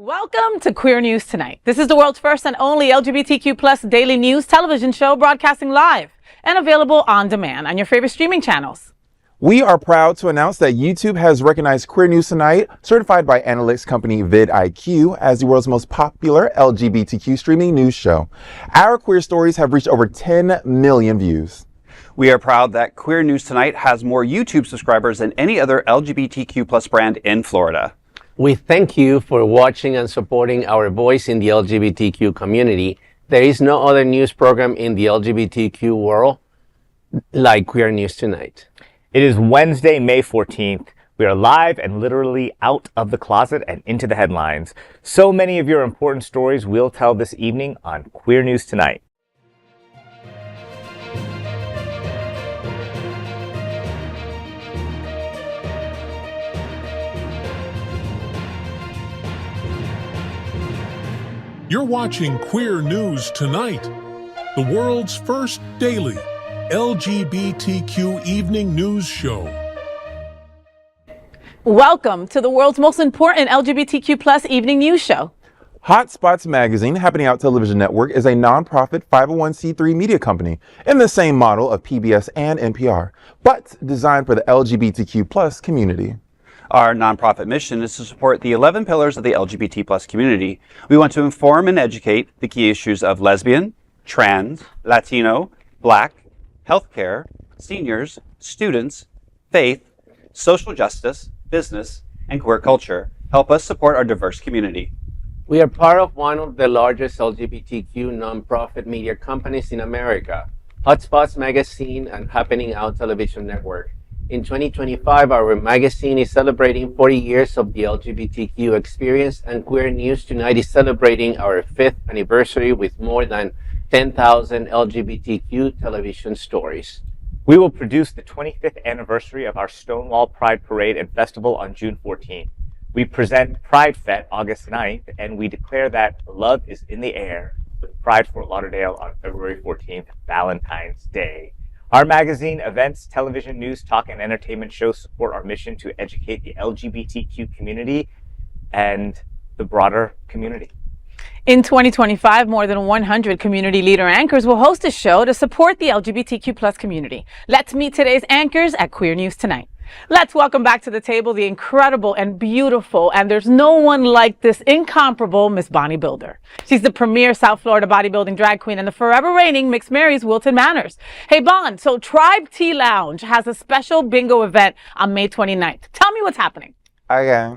Welcome to Queer News Tonight. This is the world's first and only LGBTQ plus daily news television show broadcasting live and available on demand on your favorite streaming channels. We are proud to announce that YouTube has recognized Queer News Tonight, certified by analytics company vidIQ, as the world's most popular LGBTQ streaming news show. Our queer stories have reached over 10 million views. We are proud that Queer News Tonight has more YouTube subscribers than any other LGBTQ plus brand in Florida. We thank you for watching and supporting our voice in the LGBTQ community. There is no other news program in the LGBTQ world like Queer News Tonight. It is Wednesday, May 14th. We are live and literally out of the closet and into the headlines. So many of your important stories we'll tell this evening on Queer News Tonight. You're watching Queer News Tonight, the world's first daily LGBTQ evening news show. Welcome to the world's most important LGBTQ plus evening news show. Hot Spots Magazine, Happening Out Television Network, is a nonprofit 501c3 media company in the same model of PBS and NPR, but designed for the LGBTQ plus community. Our nonprofit mission is to support the 11 pillars of the LGBT plus community. We want to inform and educate the key issues of lesbian, trans, Latino, Black, healthcare, seniors, students, faith, social justice, business, and queer culture. Help us support our diverse community. We are part of one of the largest LGBTQ nonprofit media companies in America, Hotspots Magazine and Happening Out Television Network. In 2025, our magazine is celebrating 40 years of the LGBTQ experience, and Queer News Tonight is celebrating our 5th anniversary with more than 10,000 LGBTQ television stories. We will produce the 25th anniversary of our Stonewall Pride Parade and Festival on June 14th. We present Pride Fete August 9th, and we declare that love is in the air with Pride Fort Lauderdale on February 14th, Valentine's Day. Our magazine, events, television, news, talk, and entertainment shows support our mission to educate the LGBTQ community and the broader community. In 2025, more than 100 community leader anchors will host a show to support the LGBTQ plus community. Let's meet today's anchors at Queer News Tonight. Let's welcome back to the table the incredible and beautiful, and there's no one like this incomparable Miss Bonnie Builder. She's the premier South Florida bodybuilding drag queen and the forever reigning Mixed Mary's Wilton Manors. Hey, Bon, so Tribe Tea Lounge has a special bingo event on May 29th. Tell me what's happening. Okay.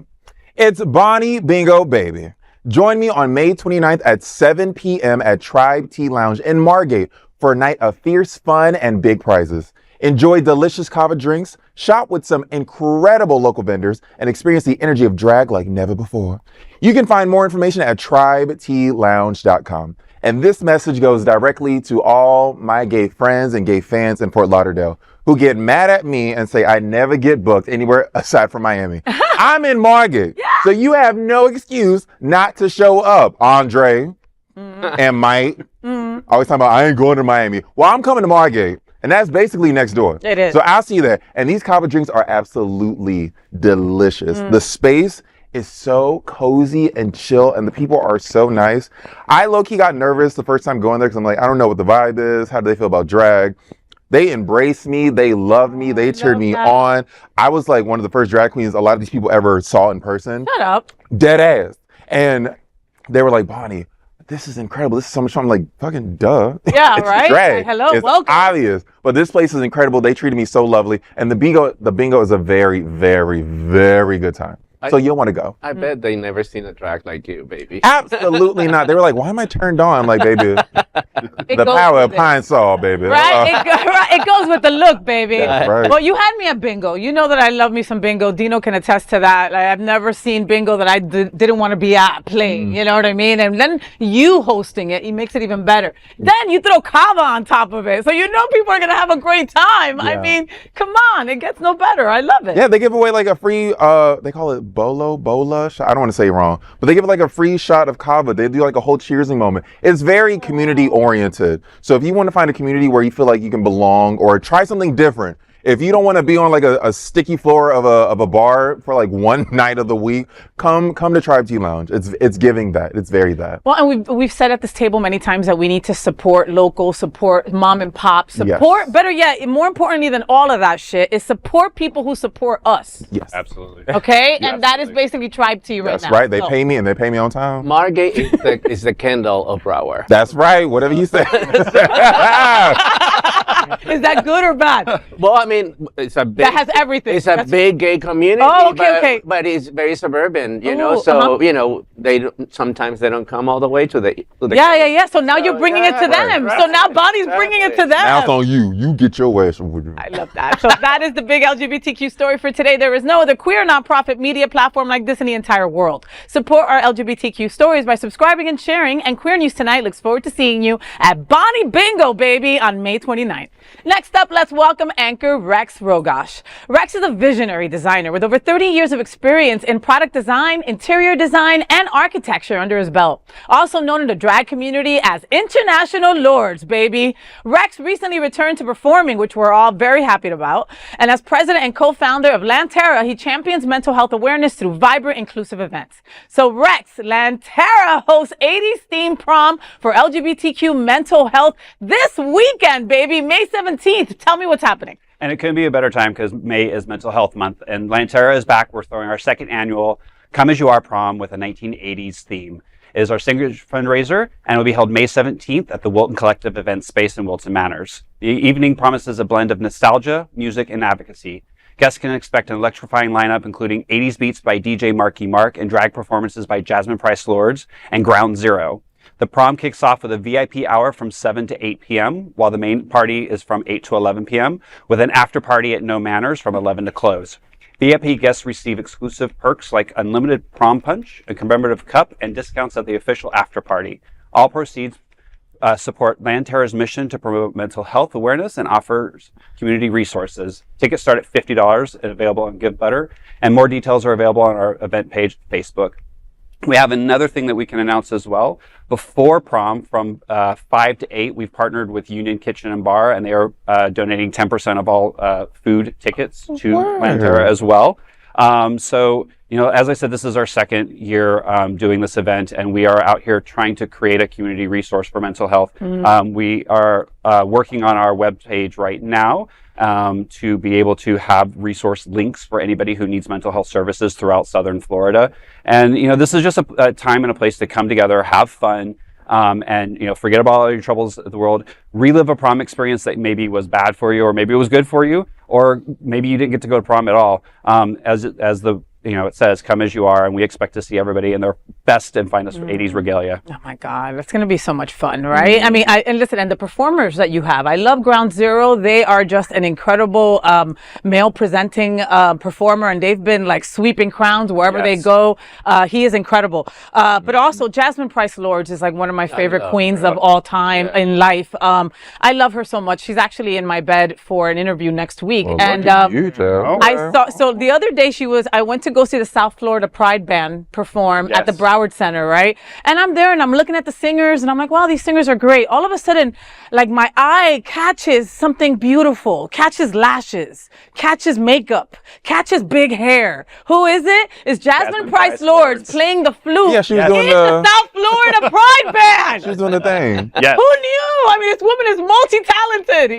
It's Bonnie Bingo Baby. Join me on May 29th at 7 p.m. at Tribe Tea Lounge in Margate for a night of fierce fun and big prizes. Enjoy delicious kava drinks, shop with some incredible local vendors, and experience the energy of drag like never before. You can find more information at tribetealounge.com. And this message goes directly to all my gay friends and gay fans in Fort Lauderdale who get mad at me and say I never get booked anywhere aside from Miami. I'm in Margate, so you have no excuse not to show up, Andre and Mike. Always talking about I ain't going to Miami. Well, I'm coming to Margate. And that's basically next door. It is. So I'll see you there. And these kava drinks are absolutely delicious. The space is so cozy and chill, and the people are so nice. I low-key got nervous the first time going there because I'm like, I don't know what the vibe is. How do they feel about drag? They embraced me. They loved me. They cheered me on. I was like one of the first drag queens a lot of these people ever saw in person. Shut up. Dead ass. And they were like, Bonnie, this is incredible. This is so much fun. I'm like, fucking duh. Yeah, It's right? drag. Hello, it's welcome. obvious. But this place is incredible. They treated me so lovely. And the bingo is a very, very, very good time. So you'll want to go. I bet they never seen a drag like you, baby. Absolutely not. They were like, why am I turned on? I'm like, baby, the power of pine saw, baby. Right? It goes with the look, baby. Right. Well, you had me at bingo. You know that I love me some bingo. Dino can attest to that. Like, I've never seen bingo that I didn't want to be at playing. You know what I mean? And then you hosting it, it makes it even better. Then you throw kava on top of it. So you know people are going to have a great time. I mean, come on. It gets no better. I love it. Yeah, they give away like a free, they call it bola shot. I don't want to say it wrong, but they give like a free shot of kava. They do like a whole cheersing moment. It's very community oriented. So if you want to find a community where you feel like you can belong or try something different, If you don't want to be on like a sticky floor of a bar for like one night of the week, come to Tribe Tea Lounge. It's giving that. It's very that. Well, and we've said at this table many times that we need to support local, support mom and pop, support, Yes. better yet, more importantly than all of that shit, is support people who support us. Yes. Absolutely. Okay? And that is basically Tribe Tea right That's now. right. They So- pay me and they pay me on time. Margate is the Kendall of Broward. That's right. Whatever you say. Is that good or bad? Well, I mean, it's a big, That has everything. It's a That's- big gay community. Oh, okay, but, okay. But it's very suburban, you know. Ooh, So sometimes they don't come all the way to the. Yeah. So now you're bringing it to them. right, So now Bonnie's bringing it to them. Now it's on you. You get your ass over there. I love that. So that is the big LGBTQ story for today. There is no other queer nonprofit media platform like this in the entire world. Support our LGBTQ stories by subscribing and sharing. And Queer News Tonight looks forward to seeing you at Bonnie Bingo, baby, on May 29th. Next up, let's welcome anchor Rex Rogosch. Rex is a visionary designer with over 30 years of experience in product design, interior design, and architecture under his belt. Also known in the drag community as International Lords, baby. Rex recently returned to performing, which we're all very happy about. And as president and co-founder of Lantera, he champions mental health awareness through vibrant, inclusive events. So Rex, Lantera hosts 80s themed prom for LGBTQ mental health this weekend, baby, May 17th. Tell me what's happening. And it couldn't be a better time because May is Mental Health Month, and Lantera is back. We're throwing our second annual Come As You Are prom with a 1980s theme. It is our signature fundraiser, and it will be held May 17th at the Wilton Collective Event Space in Wilton Manors. The evening promises a blend of nostalgia, music, and advocacy. Guests can expect an electrifying lineup, including 80s beats by DJ Marky Mark and drag performances by Jasmine Price Lords and Ground Zero. The prom kicks off with a VIP hour from 7 to 8 p.m., while the main party is from 8 to 11 p.m., with an after party at No Manners from 11 to close. VIP guests receive exclusive perks like unlimited prom punch, a commemorative cup, and discounts at the official after party. All proceeds support Lantera's mission to promote mental health awareness and offers community resources. Tickets start at $50 and available on GiveButter, and more details are available on our event page, Facebook. We have another thing that we can announce as well. Before prom, from 5 to 8, we've partnered with Union Kitchen and Bar, and they are donating 10% of all food tickets to Lantera as well. So, as I said, this is our second year doing this event, and we are out here trying to create a community resource for mental health. We are working on our webpage right now to be able to have resource links for anybody who needs mental health services throughout Southern Florida. And, this is just a time and a place to come together, have fun, and, forget about all your troubles of the world, relive a prom experience that maybe was bad for you, or maybe it was good for you, or maybe you didn't get to go to prom at all. As the it says, come as you are, and we expect to see everybody in their best and finest 80s regalia. Oh my God, that's going to be so much fun, right? I mean, and listen, and the performers that you have, I love Ground Zero. They are just an incredible male presenting performer, and they've been like sweeping crowns wherever they go. He is incredible. But also Jasmine Price Lords is like one of my favorite queens of all time in life. I love her so much. She's actually in my bed for an interview next week. Well, and look at you, child. I saw, so the other day I went to go see the South Florida Pride Band perform at the Broward Center, right? And I'm there and I'm looking at the singers and I'm like, wow, these singers are great. All of a sudden, like my eye catches something beautiful, catches lashes, catches makeup, catches big hair. Who is it? It's Jasmine Price Lords playing the flute. Yeah, she was in doing the South Florida Pride Band. She was doing the thing. Yes. Who knew? I mean, this woman is multi-talented,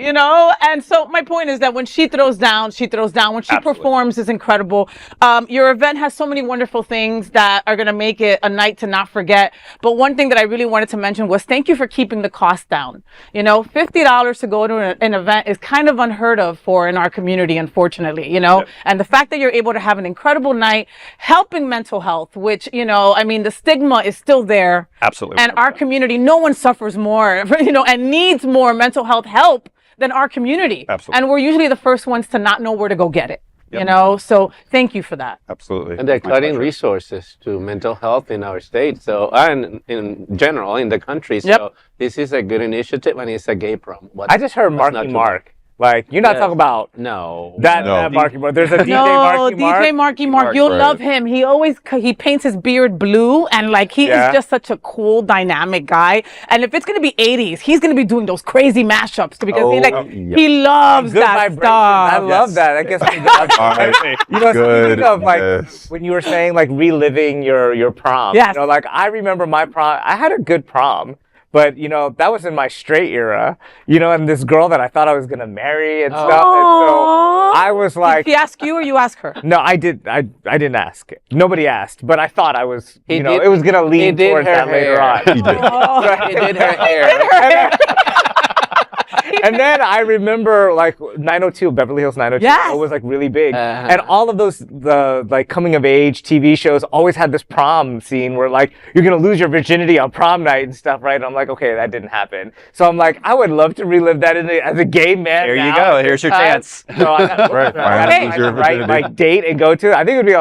And so my point is that when she throws down, she throws down. When she performs, it's incredible. Your event has so many wonderful things that are going to make it a night to not forget. But one thing that I really wanted to mention was thank you for keeping the cost down. $50 to go to an event is kind of unheard of in our community, unfortunately, And the fact that you're able to have an incredible night helping mental health, which, the stigma is still there. Absolutely. And our community, no one suffers more, and needs more mental health help than our community. Absolutely. And we're usually the first ones to not know where to go get it. So thank you for that. Absolutely. And they're cutting resources to mental health in our state, and in general in the country. So this is a good initiative, and it's a gay prom. I just heard Marky Mark Like, you're not talking about No. that Marky Mark. There's a DJ No, Marky Mark. DJ Marky Mark, you'll right. love him. He paints his beard blue, and like he is just such a cool, dynamic guy. And if it's gonna be 80s, he's gonna be doing those crazy mashups because he loves Good that vibrations. stuff. I love that. I guess you know, speaking of like when you were saying like reliving your prom. Yes. You know, like I remember my prom. I had a good prom. But, you know, that was in my straight era, you know, and this girl that I thought I was going to marry and stuff. And so I was like. Did he ask you or you ask her? No, I didn't ask. Nobody asked, but I thought I was, He you know, did- it was going to he lean did towards her that later hair. on. He did. He did her hair. And then I remember like 902, Beverly Hills 902 Yes. was like really big. And all of those, the like coming of age TV shows always had this prom scene where like, you're going to lose your virginity on prom night and stuff, right? And I'm like, okay, that didn't happen. So I'm like, I would love to relive that as a gay man. There you now. go. Here's your chance. So I got Right, finally lose your right, virginity. like date and go to. I think it would be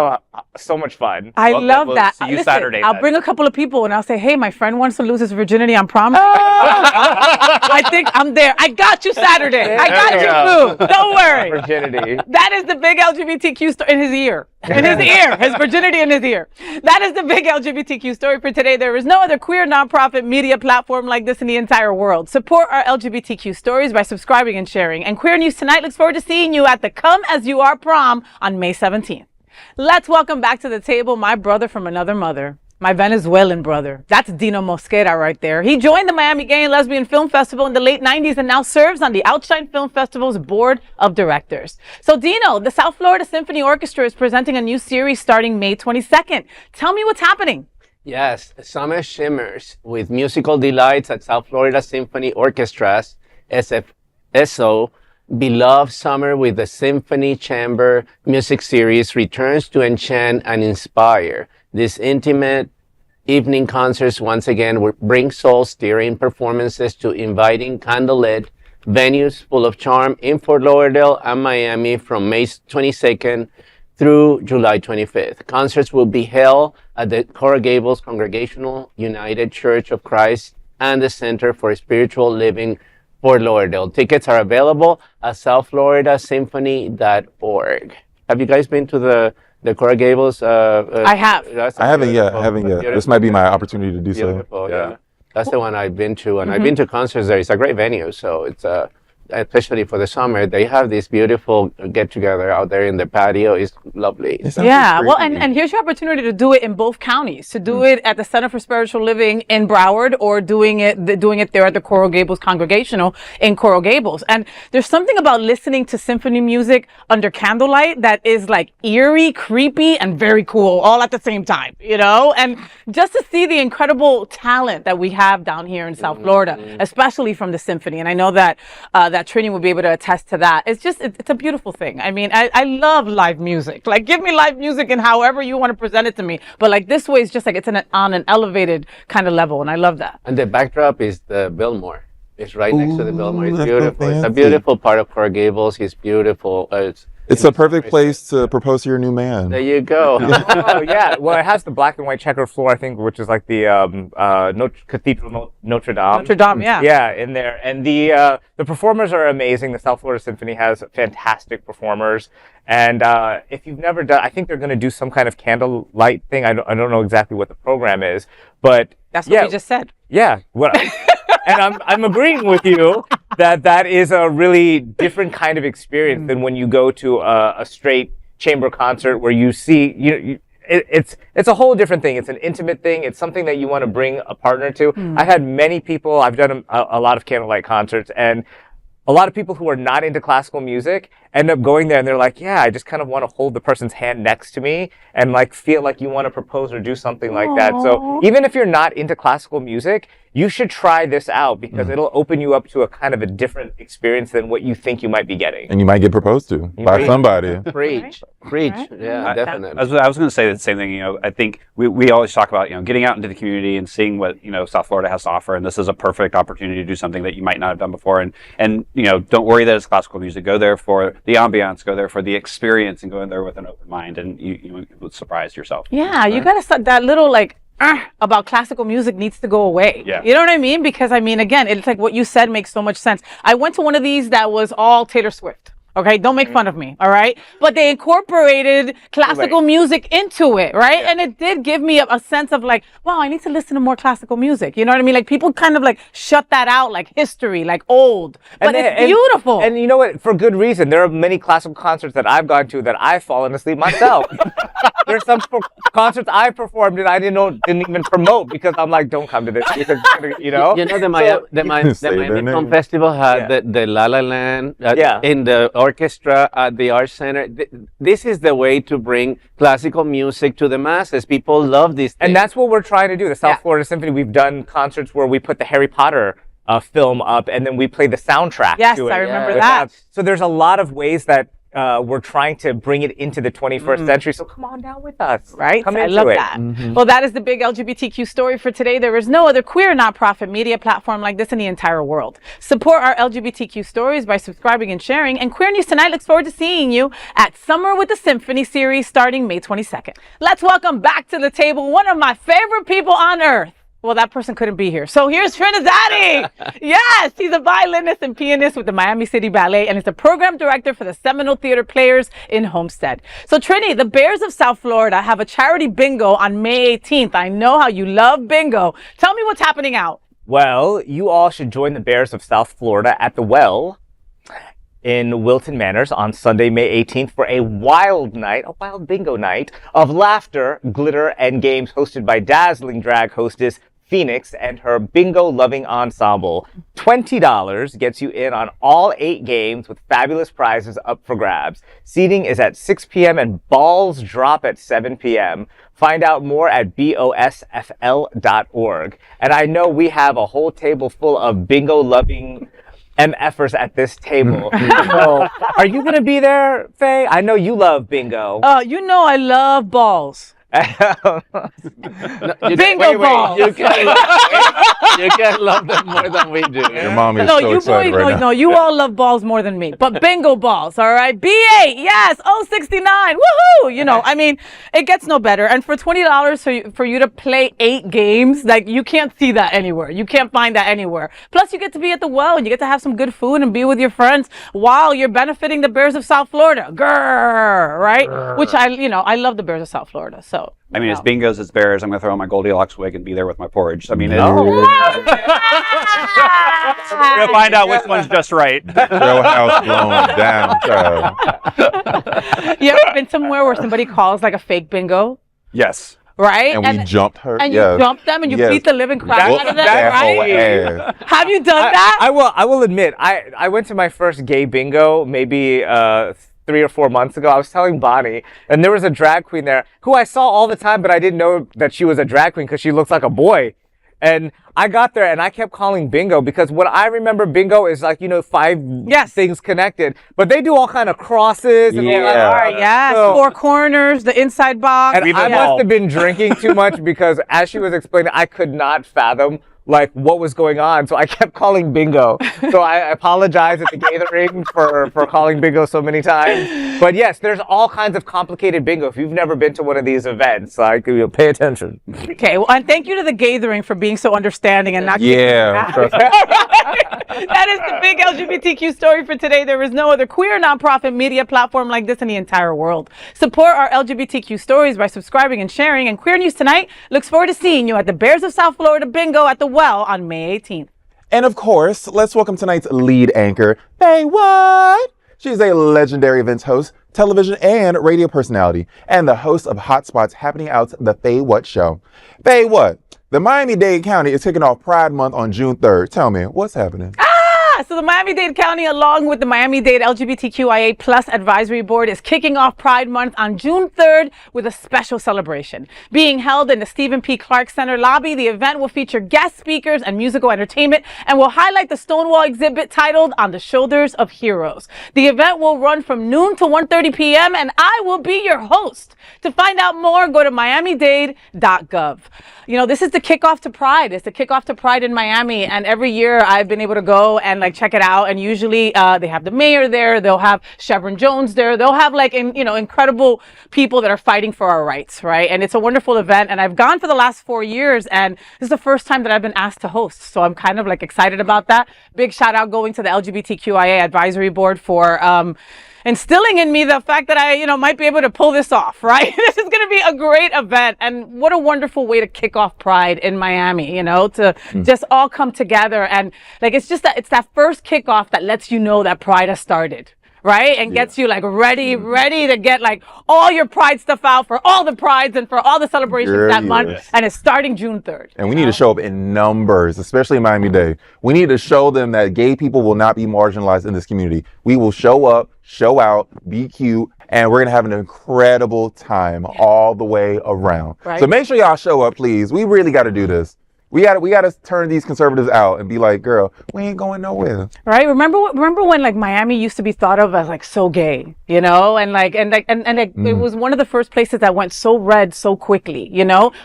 so much fun. I Well, love we'll that. see you Listen, Saturday I'll then. bring a couple of people and I'll say, hey, my friend wants to lose his virginity on prom. I think I'm there. I got you Saturday. I got you you, go. boo. Don't worry. Virginity. That is the big LGBTQ story in his ear. In his ear. His virginity in his ear. That is the big LGBTQ story for today. There is no other queer nonprofit media platform like this in the entire world. Support our LGBTQ stories by subscribing and sharing. And Queer News Tonight looks forward to seeing you at the Come As You Are prom on May 17th. Let's welcome back to the table my brother from another mother. My Venezuelan brother. That's Dino Mosquera right there. He joined the Miami Gay and Lesbian Film Festival in the late 90s and now serves on the Outshine Film Festival's board of directors. So Dino, the South Florida Symphony Orchestra is presenting a new series starting May 22nd. Tell me what's happening. Yes, summer shimmers with musical delights at South Florida Symphony Orchestra's SO beloved Summer with the Symphony Chamber music series returns to enchant and inspire. This intimate evening concerts once again will bring soul-stirring performances to inviting candlelit venues full of charm in Fort Lauderdale and Miami from May 22nd through July 25th. Concerts will be held at the Coral Gables Congregational United Church of Christ and the Center for Spiritual Living, Fort Lauderdale. Tickets are available at southfloridasymphony.org. Have you guys been to the Coral Gables? I have. I haven't yet. This might be my opportunity to do so. Beautiful, yeah. That's the one I've been to, and I've been to concerts there. It's a great venue, so it's especially for the summer. They have this beautiful get-together out there in the patio. It's lovely. Yeah, well, and here's your opportunity to do it in both counties, to do it at the Center for Spiritual Living in Broward or doing it there at the Coral Gables Congregational in Coral Gables. And there's something about listening to symphony music under candlelight that is like eerie, creepy, and very cool all at the same time, you know? And just to see the incredible talent that we have down here in South Florida, especially from the symphony. And I know that that Trini will be able to attest to that. It's just, it's a beautiful thing. I mean, I love live music. Like, give me live music and however you want to present it to me. But like this way, it's just like it's on an elevated kind of level, and I love that. And the backdrop is the Biltmore. It's right next to the Biltmore. It's that's so beautiful. It's a fancy. beautiful part of Coral Gables. It's beautiful. It's a perfect place to propose to your new man. There you go. Oh yeah, well it has the black and white checkered floor, I think, which is like the Cathedral Notre Dame. Notre Dame, yeah. Yeah, in there, and the performers are amazing. The South Florida Symphony has fantastic performers, and if you've never done, I think they're going to do some kind of candlelight thing. I don't know exactly what the program is, but That's what we just said. yeah, what. And I'm agreeing with you that is a really different kind of experience than when you go to a straight chamber concert where you see, it's a whole different thing. It's an intimate thing. It's something that you want to bring a partner to. I've had many people, I've done a lot of candlelight concerts, and a lot of people who are not into classical music end up going there and they're like, yeah, I just kind of want to hold the person's hand next to me and like feel like you want to propose or do something like that. So even if you're not into classical music, you should try this out because it'll open you up to a kind of a different experience than what you think you might be getting. And you might get proposed to by somebody. Preach. Yeah, definitely. I was going to say the same thing. I think we always talk about getting out into the community and seeing what South Florida has to offer, and this is a perfect opportunity to do something that you might not have done before. And don't worry that it's classical music. Go there for the ambiance. Go there for the experience, and go in there with an open mind, and you will surprise yourself. Yeah, you gotta start that little like about classical music needs to go away. Yeah. You know what I mean? Because I mean, again, it's like what you said makes so much sense. I went to one of these that was all Taylor Swift. Okay, don't make fun of me, all right? But they incorporated classical music into it, right? And it did give me a sense of like, wow, I need to listen to more classical music. You know what I mean? Like people kind of like shut that out, like history, like old. But it's beautiful. And you know what? For good reason. There are many classical concerts that I've gone to that I've fallen asleep myself. There's some concerts I performed and I didn't even promote because I'm like, don't come to this because, you know? You know, the Miami Film Festival had the La La Land in the orchestra at the Arts Center. This is the way to bring classical music to the masses. People love this thing. And that's what we're trying to do. The South Florida Symphony, we've done concerts where we put the Harry Potter film up and then we play the soundtrack to it. I remember that. So there's a lot of ways that we're trying to bring it into the 21st century. So come on down with us. Right? Come I into love it. that. Well, that is the big LGBTQ story for today. There is no other queer nonprofit media platform like this in the entire world. Support our LGBTQ stories by subscribing and sharing. And Queer News Tonight looks forward to seeing you at Summer with the Symphony series starting May 22nd. Let's welcome back to the table one of my favorite people on earth. Well, that person couldn't be here. So here's TriniDaddy. Yes, he's a violinist and pianist with the Miami City Ballet and is the program director for the Seminole Theater Players in Homestead. So Trini, the Bears of South Florida have a charity bingo on May 18th. I know how you love bingo. Tell me what's happening out. Well, you all should join the Bears of South Florida at the Well in Wilton Manors on Sunday, May 18th for a wild bingo night of laughter, glitter, and games hosted by dazzling drag hostess Phoenix and her bingo-loving ensemble. $20 gets you in on all 8 games with fabulous prizes up for grabs. Seating is at 6 p.m. and balls drop at 7 p.m. Find out more at bosfl.org. And I know we have a whole table full of bingo-loving MFers at this table. So, are you going to be there, Faye? I know you love bingo. You know I love balls. Bingo balls. You can love them more than we do. Your mom is so excited right now. No, you all love balls more than me. But bingo balls, all right? B8, yes, 069, woohoo! You know, I mean, it gets no better. And for $20 for you to play 8 games, like, you can't see that anywhere. You can't find that anywhere. Plus, you get to be at the Well, and you get to have some good food and be with your friends while you're benefiting the Bears of South Florida. Grrr, right? Grrr. Which I love the Bears of South Florida, so. I mean, it's bingos, it's bears. I'm going to throw on my Goldilocks wig and be there with my porridge. I mean, we're going to find out which one's just right. Real house blown down, child. You ever been somewhere where somebody calls like a fake bingo? Yes. Right? And we jumped her. And you jumped them and you beat the living crap out of them, right? Have you done that? I will admit, I went to my first gay bingo maybe 3 or 4 months ago. I was telling Bonnie, and there was a drag queen there who I saw all the time, but I didn't know that she was a drag queen because she looks like a boy. And I got there and I kept calling bingo because what I remember bingo is like, 5 things connected, but they do all kind of crosses and all that. Yes, so, 4 corners, the inside box. And I must have been drinking too much because as she was explaining, I could not fathom like what was going on, so I kept calling bingo. So I apologize at the gathering for calling bingo so many times. But yes, there's all kinds of complicated bingo. If you've never been to one of these events, like, pay attention. Okay, well, and thank you to the gathering for being so understanding and not That is the big LGBTQ story for today. There is no other queer nonprofit media platform like this in the entire world. Support our LGBTQ stories by subscribing and sharing. And Queer News Tonight looks forward to seeing you at the Bears of South Florida bingo at the Well on May 18th. And of course, let's welcome tonight's lead anchor, FayWhat. She's a legendary events host, television and radio personality, and the host of Hotspots Happening Out's The FayWhat Show. FayWhat, the Miami-Dade County is kicking off Pride Month on June 3rd. Tell me, what's happening? So the Miami-Dade County, along with the Miami-Dade LGBTQIA Plus Advisory Board, is kicking off Pride Month on June 3rd with a special celebration. Being held in the Stephen P. Clark Center lobby, the event will feature guest speakers and musical entertainment and will highlight the Stonewall exhibit titled On the Shoulders of Heroes. The event will run from noon to 1:30 p.m. and I will be your host. To find out more, go to miamidade.gov. This is the kickoff to Pride. It's the kickoff to Pride in Miami, and every year I've been able to go and check it out. And usually they have the mayor there, they'll have Chevron Jones there, they'll have like, incredible people that are fighting for our rights, right? And it's a wonderful event. And I've gone for the last 4 years, and this is the first time that I've been asked to host. So I'm kind of like excited about that. Big shout out going to the LGBTQIA advisory board for instilling in me the fact that I, might be able to pull this off, right? This is going to be a great event. And what a wonderful way to kick off Pride in Miami, to just all come together. And like, it's that first kickoff that lets you know that Pride has started. Right? And gets you like ready to get like all your Pride stuff out for all the Prides and for all the celebrations that month. And it's starting June 3rd. And we need to show up in numbers, especially in Miami-Dade. We need to show them that gay people will not be marginalized in this community. We will show up, show out, be cute, and we're going to have an incredible time all the way around. Right. So make sure y'all show up, please. We really got to do this. We got to turn these conservatives out and be like, girl, we ain't going nowhere. Right? Remember when like Miami used to be thought of as like so gay, and it was one of the first places that went so red so quickly,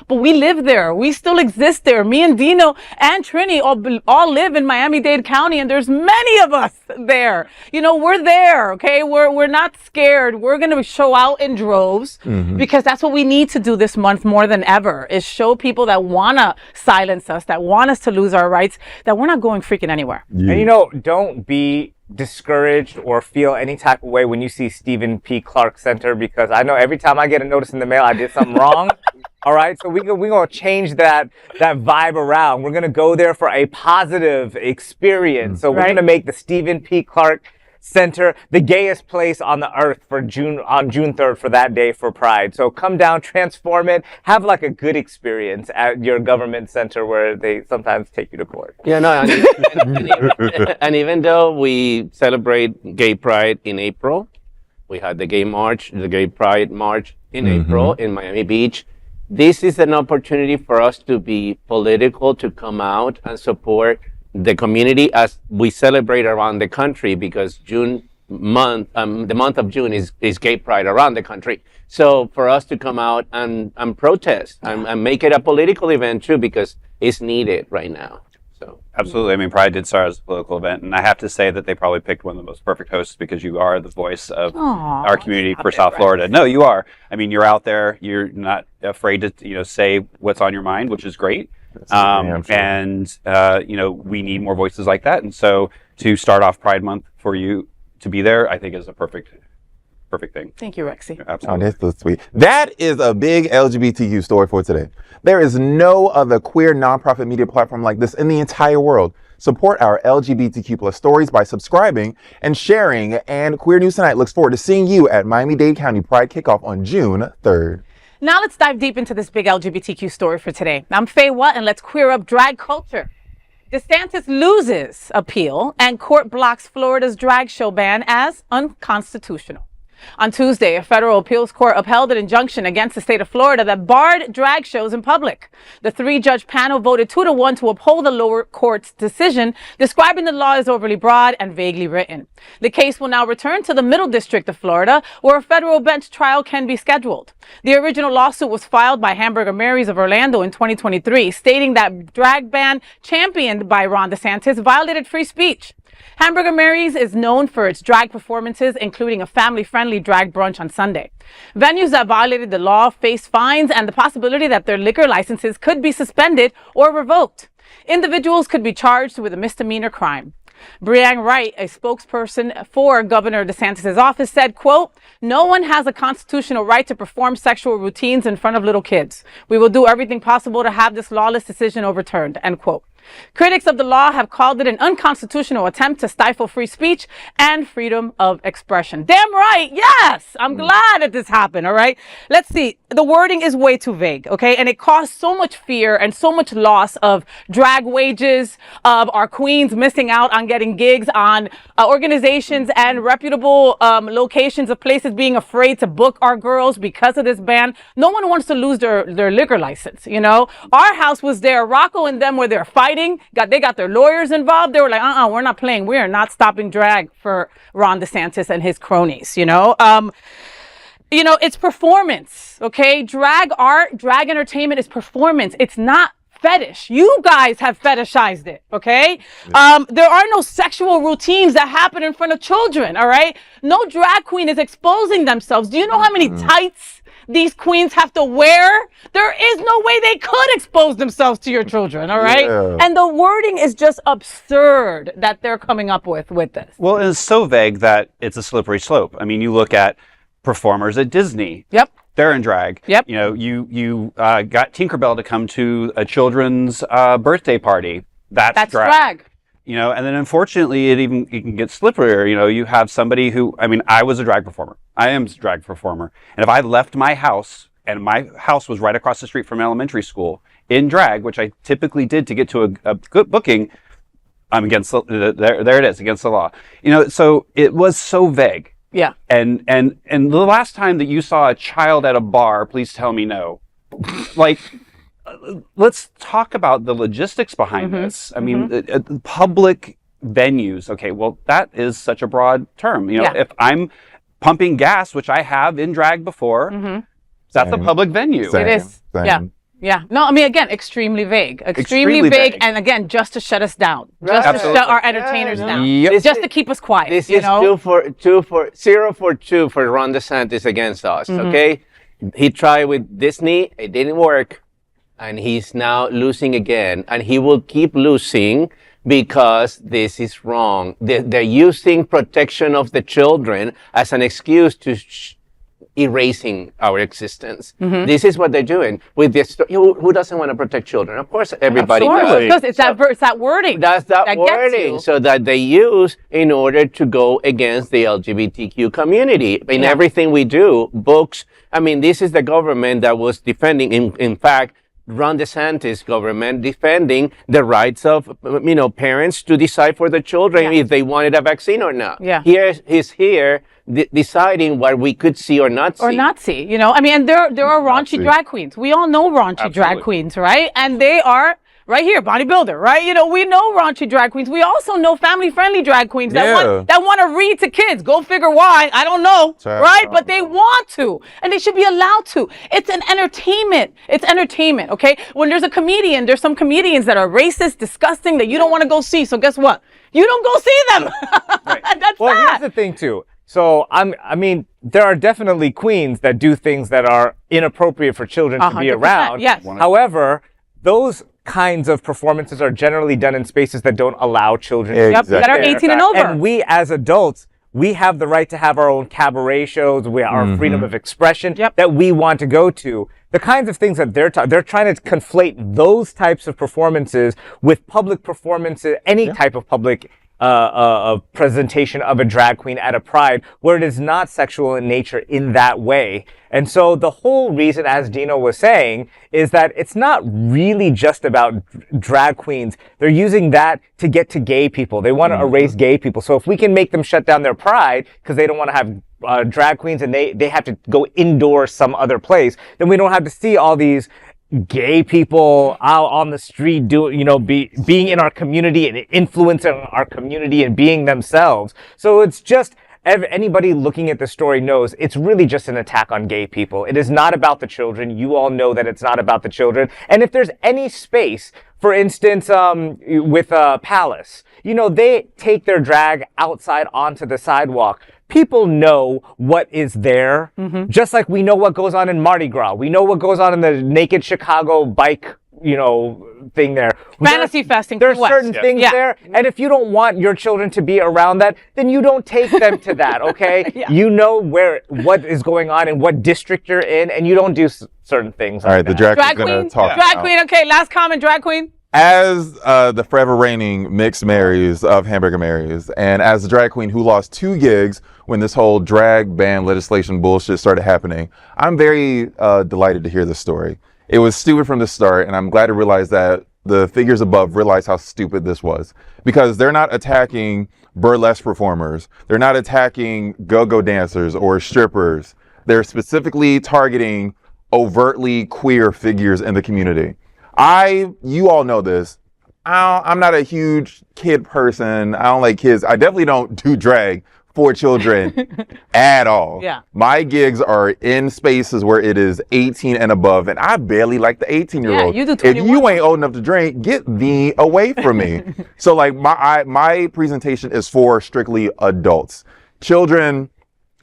But we live there. We still exist there. Me and Dino and Trini all live in Miami-Dade County, and there's many of us there. We're there, okay? We're not scared. We're going to show out in droves because that's what we need to do this month more than ever, is show people that want to silence us, that want us to lose our rights, that we're not going freaking anywhere. And don't be discouraged or feel any type of way when you see Stephen P. Clark Center, because I know every time I get a notice in the mail, I did something wrong. All right, so we're going to change that vibe around. We're going to go there for a positive experience. So we're going to make the Stephen P. Clark Center the gayest place on the earth on June 3rd for that day for Pride. So come down, transform it, have like a good experience at your government center where they sometimes take you to court. Yeah, no, and even though we celebrate Gay Pride in April, we had the Gay Pride March in April in Miami Beach. This is an opportunity for us to be political, to come out and support the community as we celebrate around the country, because the month of June is Gay Pride around the country. So for us to come out and protest and make it a political event too, because it's needed right now. So absolutely. I mean, Pride did start as a political event, and I have to say that they probably picked one of the most perfect hosts, because you are the voice of our community for South Florida. No, you are. I mean, you're out there. You're not afraid to say what's on your mind, which is great. We need more voices like that. And so to start off Pride Month for you to be there, I think is a perfect thing. Thank you, Rexy. Oh, Absolutely. that's so sweet. That is a big LGBTQ story for today. There is no other queer nonprofit media platform like this in the entire world. Support our LGBTQ plus stories by subscribing and sharing. And Queer News Tonight looks forward to seeing you at Miami-Dade County Pride Kickoff on June 3rd. Now let's dive deep into this big LGBTQ story for today. I'm FayWhat, and let's queer up drag culture. DeSantis loses appeal, and court blocks Florida's drag show ban as unconstitutional. On Tuesday, a federal appeals court upheld an injunction against the state of Florida that barred drag shows in public. The 3-judge panel voted 2-1 to uphold the lower court's decision, describing the law as overly broad and vaguely written. The case will now return to the Middle District of Florida, where a federal bench trial can be scheduled. The original lawsuit was filed by Hamburger Mary's of Orlando in 2023, stating that drag ban championed by Ron DeSantis violated free speech. Hamburger Mary's is known for its drag performances, including a family-friendly drag brunch on Sunday. Venues that violated the law face fines and the possibility that their liquor licenses could be suspended or revoked. Individuals could be charged with a misdemeanor crime. Brianne Wright, a spokesperson for Governor DeSantis' office, said, quote, "No one has a constitutional right to perform sexual routines in front of little kids. We will do everything possible to have this lawless decision overturned," end quote. Critics of the law have called it an unconstitutional attempt to stifle free speech and freedom of expression. Damn right. Yes. I'm glad that this happened. All right. Let's see. The wording is way too vague. Okay. And it caused so much fear and so much loss of drag wages, of our queens missing out on getting gigs, on organizations and reputable locations of places being afraid to book our girls because of this ban. No one wants to lose their liquor license. You know, our house was there. Rocco and them were there fighting. They got their lawyers involved. They were like, we're not playing. We are not stopping drag for Ron DeSantis and his cronies, you know. It's performance, okay? Drag art, drag entertainment is performance. It's not fetish. You guys have fetishized it, okay? There are no sexual routines that happen in front of children, all right? No drag queen is exposing themselves. Do you know how many tights these queens have to wear? There is no way they could expose themselves to your children, all right? Yeah. And the wording is just absurd that they're coming up with this. Well, it's so vague that it's a slippery slope. I mean, you look at performers at Disney. Yep. They're in drag. Yep. You know, you got Tinkerbell to come to a children's birthday party. That's drag. You know, and then unfortunately, it can get slipperier. You know, you have somebody who, I mean, I was a drag performer. I am a drag performer. And if I left my house, and my house was right across the street from elementary school, in drag, which I typically did to get to a good booking, I'm against, there it is, against the law. You know, so it was so vague. Yeah. And the last time that you saw a child at a bar, please tell me no. Like, let's talk about the logistics behind this. I mean, public venues. Okay, well, that is such a broad term. You know, if I'm pumping gas, which I have in drag before, that's a public venue. It is. Yeah. Yeah. No, I mean, again, extremely vague. Extremely vague. And again, just to shut us down. Just to shut our entertainers down. Yep. Just to keep us quiet. This you is know? 0 for 2 for Ron DeSantis against us, okay? He tried with Disney. It didn't work. And he's now losing again. And he will keep losing because this is wrong. They're using protection of the children as an excuse to erasing our existence. This is what they're doing with this. Who doesn't want to protect children? Of course, everybody does. Because it's that wording. That's that wording. So that they use in order to go against the LGBTQ community in everything we do. Books. I mean, this is the government that was defending. In fact, Ron DeSantis government defending the rights of, you know, parents to decide for their children if they wanted a vaccine or not. Yeah. He's here deciding what we could see or not see. Or not see, you know. I mean, and there are raunchy drag queens. We all know raunchy drag queens, right? And they are right here, bodybuilder, right? You know, we know raunchy drag queens. We also know family-friendly drag queens that want to read to kids. Go figure why. I don't know, right? But they want to, and they should be allowed to. It's an entertainment. It's entertainment, okay? When there's some comedians that are racist, disgusting, that you don't want to go see. So guess what? You don't go see them. That's well, that. here's the thing too. So I mean, there are definitely queens that do things that are inappropriate for children to be around. Yes. However, those kinds of performances are generally done in spaces that don't allow children that are 18 and over. And we as adults, we have the right to have our own cabaret shows, our freedom of expression that we want to go to. The kinds of things that they're trying to conflate those types of performances with public performances, any type of public presentation of a drag queen at a pride where it is not sexual in nature in that way. And so the whole reason, as Dino was saying, is that it's not really just about drag queens. They're using that to get to gay people. They want to erase gay people. So if we can make them shut down their pride because they don't want to have drag queens and they have to go indoors some other place, then we don't have to see all these gay people out on the street being in our community and influencing our community and being themselves. So it's just, anybody looking at the story knows it's really just an attack on gay people. It is not about the children. You all know that it's not about the children. And if there's any space, for instance, with Palace, they take their drag outside onto the sidewalk. People know what is there, just like we know what goes on in Mardi Gras. We know what goes on in the Naked Chicago bike, thing there. Fantasy festing. There's certain things there, and if you don't want your children to be around that, then you don't take them to that, okay? You know what is going on and what district you're in, and you don't do certain things. All right, the drag queen's gonna talk. Drag queen, okay, last comment, drag queen. As the forever reigning mixed Marys of Hamburger Marys, and as the drag queen who lost 2 gigs when this whole drag ban legislation bullshit started happening, I'm very delighted to hear this story. It was stupid from the start, and I'm glad to realize that the figures above realize how stupid this was. Because they're not attacking burlesque performers. They're not attacking go-go dancers or strippers. They're specifically targeting overtly queer figures in the community. You all know this. I'm not a huge kid person. I don't like kids. I definitely don't do drag for children at all. Yeah. My gigs are in spaces where it is 18 and above, and I barely like the 18-year-old. Yeah, you do If 21. you ain't old enough to drink, get thee away from me. So like my presentation is for strictly adults. Children,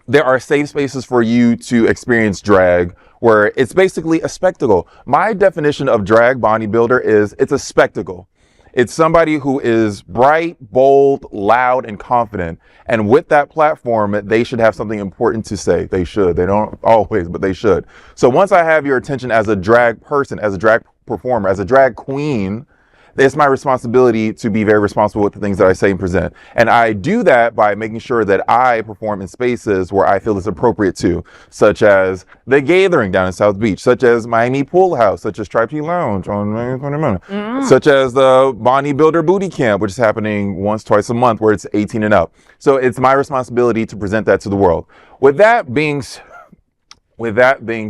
there are safe spaces for you to experience drag where it's basically a spectacle. My definition of drag bodybuilder is it's a spectacle. It's somebody who is bright, bold, loud, and confident. And with that platform, they should have something important to say. They should. They don't always, but they should. So once I have your attention as a drag person, as a drag performer, as a drag queen, it's my responsibility to be very responsible with the things that I say and present. And I do that by making sure that I perform in spaces where I feel it's appropriate to, such as the Gathering down in South Beach, such as Miami Pool House, such as Tribe Tea Lounge on May 20th, such as the Bodybuilder Booty Camp, which is happening once, twice a month, where it's 18 and up. So it's my responsibility to present that to the world. With that being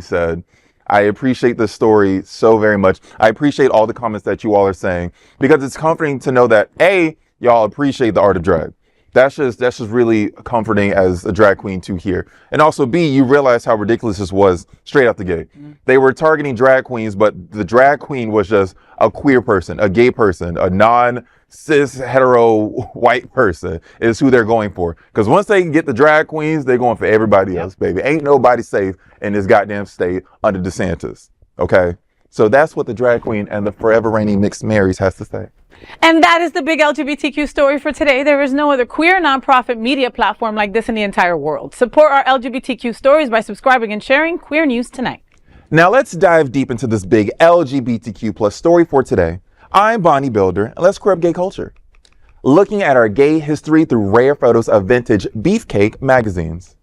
said, I appreciate this story so very much. I appreciate all the comments that you all are saying, because it's comforting to know that A, y'all appreciate the art of drag. That's just really comforting as a drag queen to hear. And also B, you realize how ridiculous this was straight out the gate. They were targeting drag queens, but the drag queen was just a queer person, a gay person, a non-cis hetero white person is who they're going for. Because once they get the drag queens, they're going for everybody else, baby. Ain't nobody safe in this goddamn state under DeSantis. Okay? So that's what the drag queen and the forever reigning mixed Marys has to say. And that is the big LGBTQ story for today. There is no other queer nonprofit media platform like this in the entire world. Support our LGBTQ stories by subscribing and sharing Queer News Tonight. Now let's dive deep into this big LGBTQ plus story for today. I'm Bonnie Builder, and let's queer up gay culture. Looking at our gay history through rare photos of vintage Beefcake magazines.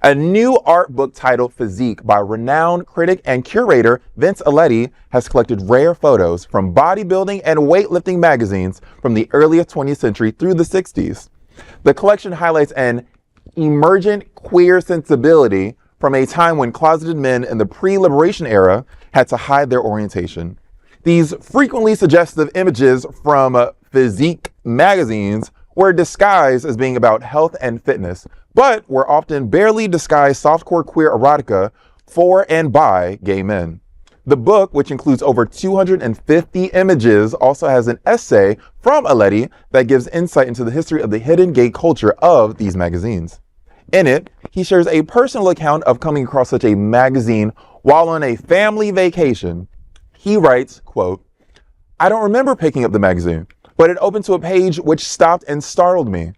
A new art book titled Physique by renowned critic and curator Vince Aletti has collected rare photos from bodybuilding and weightlifting magazines from the early 20th century through the 60s. The collection highlights an emergent queer sensibility from a time when closeted men in the pre-liberation era had to hide their orientation. These frequently suggestive images from Physique magazines were disguised as being about health and fitness, but were often barely disguised softcore queer erotica for and by gay men. The book, which includes over 250 images, also has an essay from Aletti that gives insight into the history of the hidden gay culture of these magazines. In it, he shares a personal account of coming across such a magazine while on a family vacation. He writes, quote, "I don't remember picking up the magazine, but it opened to a page which stopped and startled me.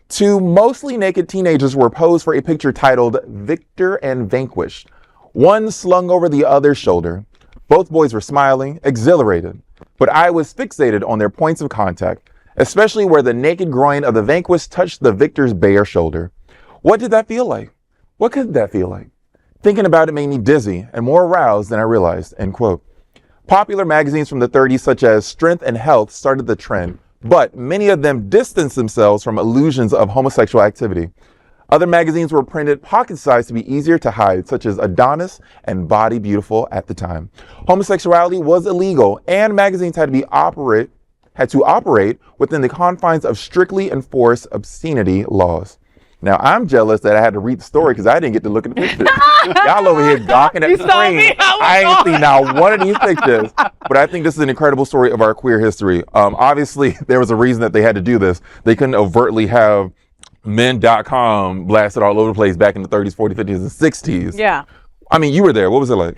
Two mostly naked teenagers were posed for a picture titled Victor and Vanquished, one slung over the other's shoulder. Both boys were smiling, exhilarated, but I was fixated on their points of contact, especially where the naked groin of the vanquished touched the victor's bare shoulder. What did that feel like? What could that feel like? Thinking about it made me dizzy and more aroused than I realized," end quote. Popular magazines from the 30s, such as Strength and Health, started the trend, but many of them distanced themselves from illusions of homosexual activity. Other magazines were printed pocket-sized to be easier to hide, such as Adonis and Body Beautiful at the time. Homosexuality was illegal, and magazines had to operate within the confines of strictly enforced obscenity laws. Now, I'm jealous that I had to read the story because I didn't get to look at the pictures. Y'all over here gawking at the screen. I ain't seen now one of these pictures, but I think this is an incredible story of our queer history. Obviously, there was a reason that they had to do this. They couldn't overtly have men.com blasted all over the place back in the 30s, 40s, 50s, and 60s. Yeah. I mean, you were there. What was it like?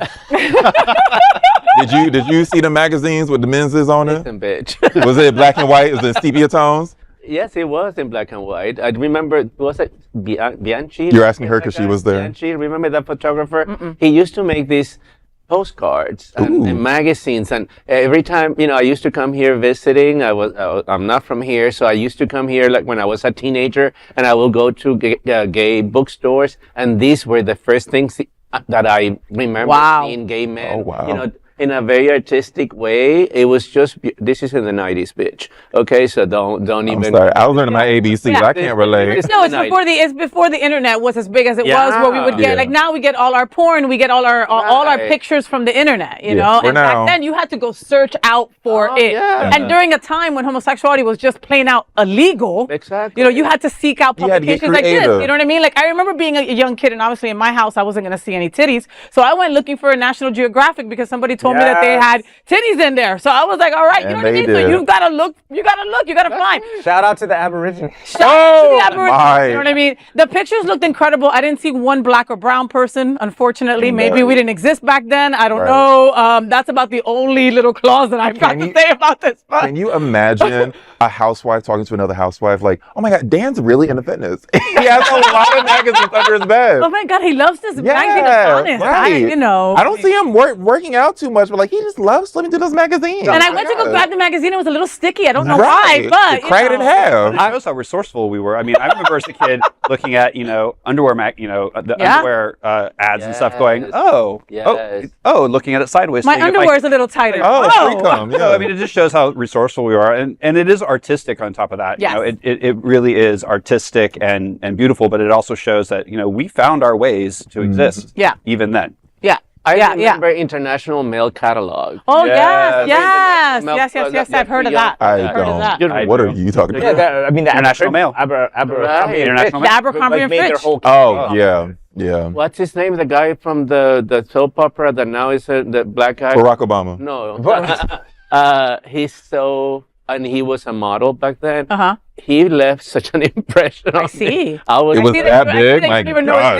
Did you see the magazines with the men's on it? Listen, bitch. Was it black and white? Was it sepia tones? Yes, it was in black and white. I remember, was it Bianchi? You're asking her because she was there. Bianchi, remember that photographer? He used to make these postcards and magazines, and every time, I used to come here visiting. I'm not from here, so I used to come here like when I was a teenager, and I will go to gay bookstores, and these were the first things that I remember seeing gay men. Oh, wow. in a very artistic way. It was just, this is in the 90s, bitch. Okay, so don't I'm even. sorry. I was learning my ABCs. Yeah. I can't relate. No, it's before the internet was as big as it was, where we would get like now we get all our porn, we get all our pictures from the internet, you know. And back then you had to go search out for it. Yeah. And during a time when homosexuality was just plain out illegal, Exactly. you know, you had to seek out You had to get publications like this. creative. You know what I mean? Like I remember being a young kid, and obviously in my house I wasn't gonna see any titties, so I went looking for a National Geographic because somebody told me that they had titties in there. So I was like, all right, you know what I mean? So you gotta look, you gotta find. Shout out to the Aborigines. Shout out to the Aborigines, my. you know what I mean? The pictures looked incredible. I didn't see one black or brown person, unfortunately. Maybe we didn't exist back then. I don't know. That's about the only little clause that I've got to say about this. Can you imagine a housewife talking to another housewife like, oh my God, Dan's really into fitness. He has a lot of magazines under his bed. Oh my God, he loves this magazine. It's honest. Right. I don't see him working out too much, but like he just loves flipping through those magazines. And I went to go grab the magazine. It was a little sticky. I don't know why, but crack it in half. It shows how resourceful we were. I mean, I remember as a kid looking at, underwear, underwear ads and stuff going, looking at it sideways. My underwear is a little tighter. I mean, it just shows how resourceful we are. And it is artistic on top of that. Yes. It really is artistic and beautiful, but it also shows that, we found our ways to exist. Yeah. Even then. Yeah. I remember International Mail Catalog. Oh, yes. I've heard of that. I don't. What are you talking about? Yeah, the International Mail. International The Abercrombie and Fitch. Yeah. What's his name? The guy from the soap opera that now is the black guy? Barack Obama. No. He was a model back then. He left such an impression on me. It was that big? My God.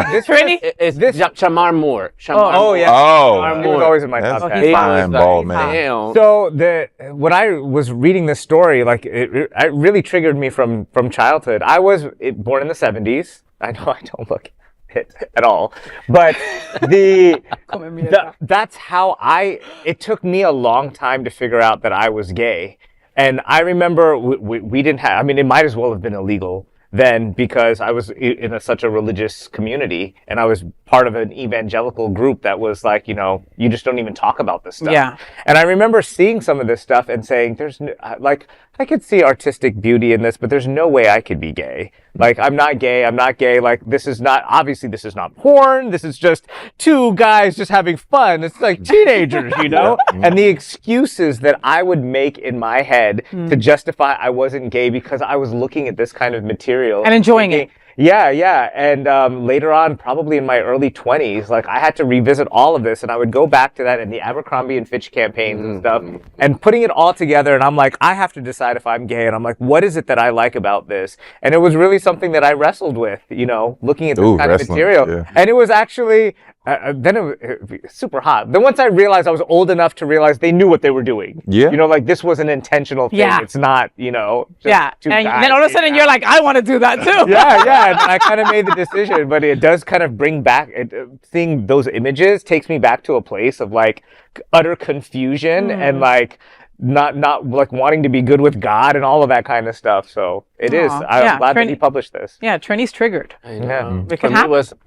It's this Shamar Moore. He was always in my top 10. Fine, bald man. So when I was reading this story, like it really triggered me from childhood. I was born in the 70s. I know I don't look it at all, but that's how it took me a long time to figure out that I was gay. And I remember we didn't have, I mean, it might as well have been illegal then because I was in such a religious community and I was part of an evangelical group that was like, you just don't even talk about this stuff. Yeah. And I remember seeing some of this stuff and saying, I could see artistic beauty in this, but there's no way I could be gay. Like, I'm not gay. Like, this is not porn. This is just two guys just having fun. It's like teenagers, And the excuses that I would make in my head to justify I wasn't gay because I was looking at this kind of material. And enjoying it. Yeah. And later on, probably in my early 20s, like I had to revisit all of this and I would go back to that and the Abercrombie and Fitch campaigns and stuff and putting it all together. And I'm like, I have to decide if I'm gay. And I'm like, what is it that I like about this? And it was really something that I wrestled with, looking at this kind of material. Yeah. And it was actually, then it was super hot. Then once I realized I was old enough to realize they knew what they were doing. Yeah. Like this was an intentional thing. Yeah. It's not, just and then all of a sudden you're like, I want to do that too. Yeah. And I kind of made the decision, but it does kind of bring back, seeing those images takes me back to a place of like utter confusion and like not like wanting to be good with God and all of that kind of stuff. So it is. I'm glad that he published this. Yeah, Trini's triggered. I know.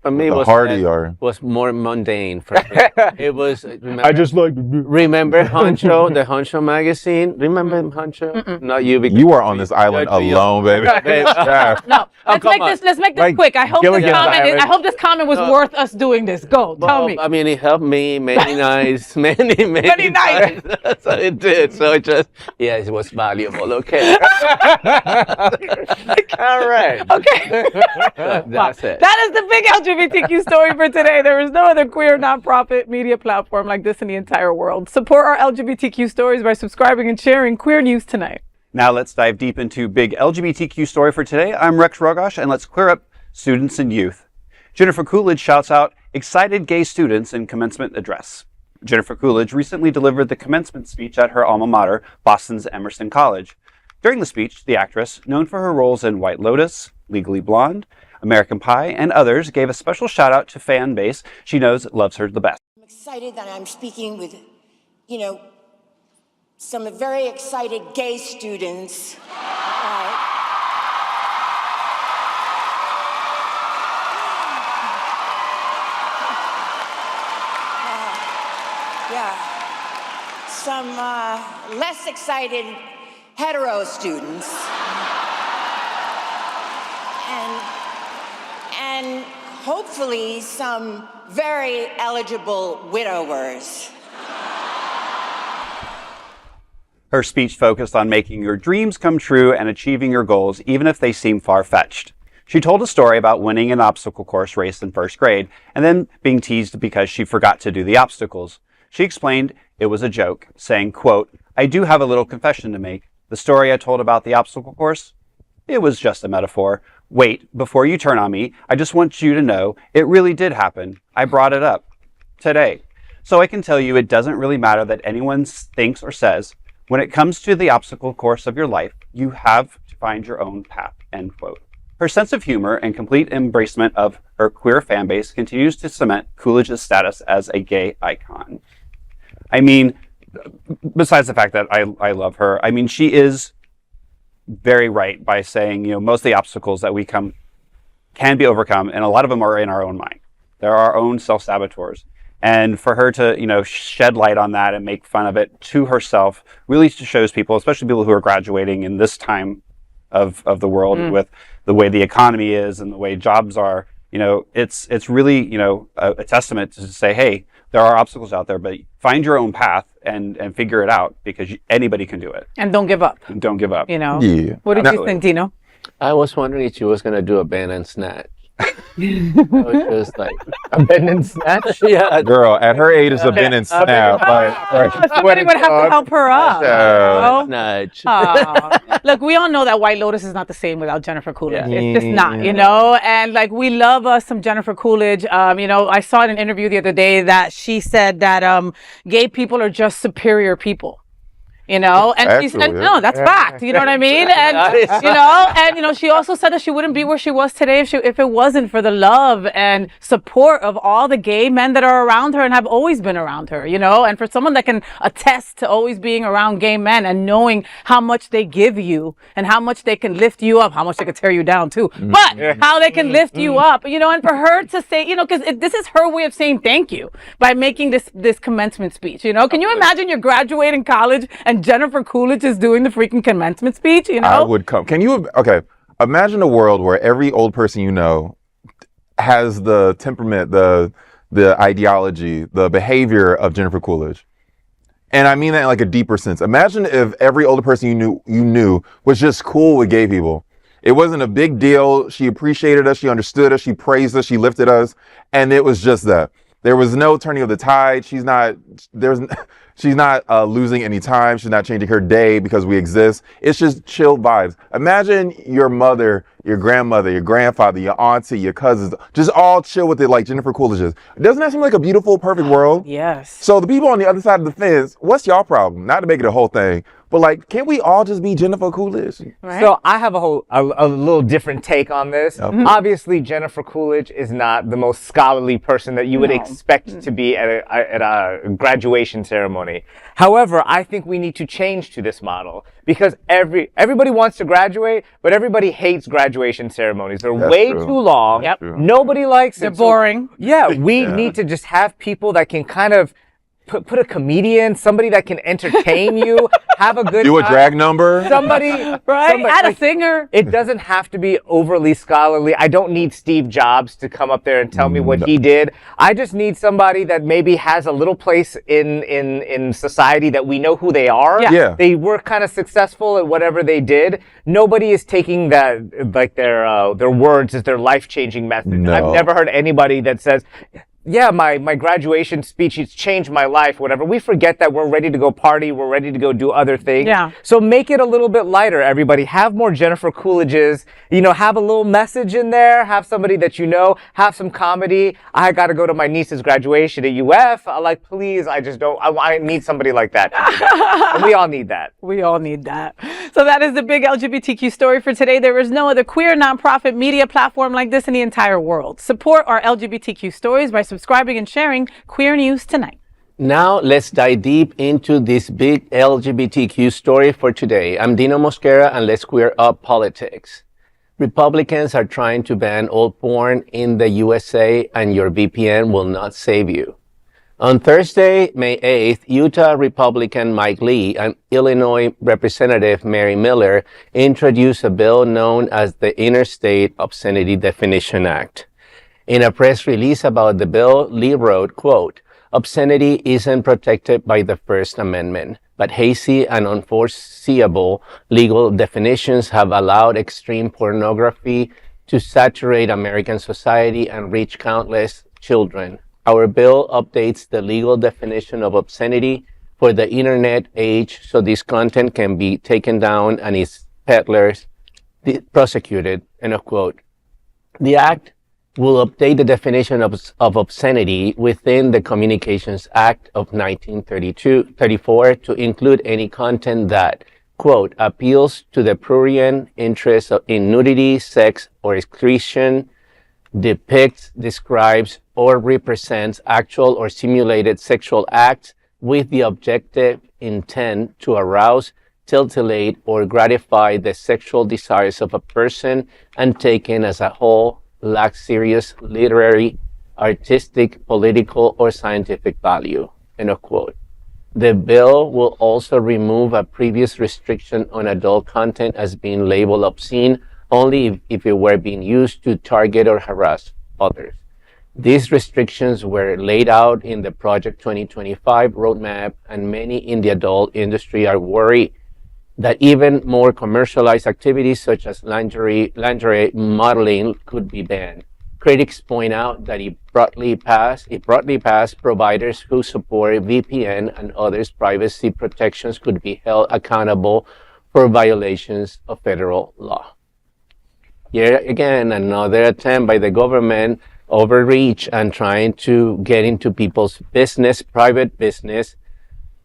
For me was more mundane. For me. It was. I just like. Remember Honcho, the Honcho magazine? Remember Honcho? Not you. You are on this island alone, baby. No, let's make this quick. I hope this comment was worth us doing this. Go, tell me. I mean, it helped me many nights, many nights. So it did. So it just, it was valuable. Okay. All right. Okay. That's it. That is the big LGBTQ story for today. There is no other queer nonprofit media platform like this in the entire world. Support our LGBTQ stories by subscribing and sharing Queer News Tonight. Now let's dive deep into big LGBTQ story for today. I'm Rex Rogosch, and let's queer up students and youth. Jennifer Coolidge shouts out excited gay students in commencement address. Jennifer Coolidge recently delivered the commencement speech at her alma mater, Boston's Emerson College. During the speech, the actress, known for her roles in White Lotus, Legally Blonde, American Pie, and others, gave a special shout-out to fan base she knows loves her the best. I'm excited that I'm speaking with, some very excited gay students. some less excited hetero students, and hopefully some very eligible widowers. Her speech focused on making your dreams come true and achieving your goals, even if they seem far-fetched. She told a story about winning an obstacle course race in first grade and then being teased because she forgot to do the obstacles. She explained it was a joke, saying, quote, "I do have a little confession to make. The story I told about the obstacle course, it was just a metaphor. Wait, before you turn on me, I just want you to know it really did happen. I brought it up today. So I can tell you it doesn't really matter that anyone thinks or says. When it comes to the obstacle course of your life, you have to find your own path," end quote. Her sense of humor and complete embracement of her queer fan base continues to cement Coolidge's status as a gay icon. I mean, besides the fact that I love her, I mean, she is very right by saying, most of the obstacles that we can be overcome, and a lot of them are in our own mind. They're our own self-saboteurs. And for her to, shed light on that and make fun of it to herself really shows people, especially people who are graduating in this time of the world with the way the economy is and the way jobs are, it's really, a testament to say, hey, there are obstacles out there, but find your own path and figure it out because anybody can do it. And don't give up. And don't give up. Yeah. What did you think, Dino? I was wondering if she was going to do a bend and snatch. Just like a bend and snatch. Yeah, Girl, at her age, it's a bend and snap. Somebody would have to help her up. Snatch. Look, we all know that White Lotus is not the same without Jennifer Coolidge. Yeah. It's just not, And like we love us some Jennifer Coolidge. I saw in an interview the other day that she said that gay people are just superior people. And she said, no, that's fact. You know what I mean? And, she also said that she wouldn't be where she was today if it wasn't for the love and support of all the gay men that are around her and have always been around her, and for someone that can attest to always being around gay men and knowing how much they give you and how much they can lift you up, how much they can tear you down too, but how they can lift you up, and for her to say, because this is her way of saying thank you by making this commencement speech, Can you imagine you're graduating college and Jennifer Coolidge is doing the freaking commencement speech, I would come. Imagine a world where every old person has the temperament, the ideology, the behavior of Jennifer Coolidge. And I mean that in like a deeper sense. Imagine if every older person you knew was just cool with gay people. It wasn't a big deal. She appreciated us, she understood us, she praised us, she lifted us, and it was just that. There was no turning of the tide. She's not losing any time. She's not changing her day because we exist. It's just chill vibes. Imagine your mother, your grandmother, your grandfather, your auntie, your cousins, just all chill with it like Jennifer Coolidge is. Doesn't that seem like a beautiful, perfect world? Yes. So the people on the other side of the fence, what's y'all problem? Not to make it a whole thing, but can't we all just be Jennifer Coolidge? Right? So I have a little different take on this. Obviously, Jennifer Coolidge is not the most scholarly person that you would expect to be at a graduation ceremony. However, I think we need to change to this model because everybody wants to graduate, but everybody hates graduation ceremonies. They're way too long. Yep. Nobody likes it. They're boring. We need to just have people that can kind of put a comedian, somebody that can entertain you, have a good Do a time. drag number. Somebody, Add a singer. It doesn't have to be overly scholarly. I don't need Steve Jobs to come up there and tell me what he did. I just need somebody that maybe has a little place in society that we know who they are. Yeah. They were kind of successful at whatever they did. Nobody is taking that their words as their life-changing message. No. I've never heard anybody that says, yeah, my graduation speech, it's changed my life, whatever. We forget that we're ready to go party. We're ready to go do other things. Yeah. So make it a little bit lighter, everybody. Have more Jennifer Coolidges. Have a little message in there. Have somebody that have some comedy. I got to go to my niece's graduation at UF. Please, I need somebody like that. And we all need that. We all need that. So that is the big LGBTQ story for today. There is no other queer nonprofit media platform like this in the entire world. Support our LGBTQ stories by subscribing and sharing Queer News Tonight. Now let's dive deep into this big LGBTQ story for today. I'm Dino Mosquera and let's queer up politics. Republicans are trying to ban all porn in the USA and your VPN will not save you. On Thursday, May 8th, Utah Republican Mike Lee and Illinois Representative Mary Miller introduced a bill known as the Interstate Obscenity Definition Act. In a press release about the bill, Lee wrote, quote, "Obscenity isn't protected by the First Amendment, but hazy and unforeseeable legal definitions have allowed extreme pornography to saturate American society and reach countless children. Our bill updates the legal definition of obscenity for the internet age so this content can be taken down and its peddlers prosecuted," end of quote. The act will update the definition of obscenity within the Communications Act of 1934 to include any content that, quote, "appeals to the prurient interest in nudity, sex, or excretion, depicts, describes, or represents actual or simulated sexual acts with the objective intent to arouse, titillate, or gratify the sexual desires of a person and taken as a whole lacks serious literary, artistic, political, or scientific value," end of quote. The bill will also remove a previous restriction on adult content as being labeled obscene only if it were being used to target or harass others. These restrictions were laid out in the Project 2025 roadmap, and many in the adult industry are worried that even more commercialized activities such as lingerie modeling could be banned. Critics point out that it broadly passed providers who support VPN and others privacy protections could be held accountable for violations of federal law. Here again, another attempt by the government overreach and trying to get into people's business, private business.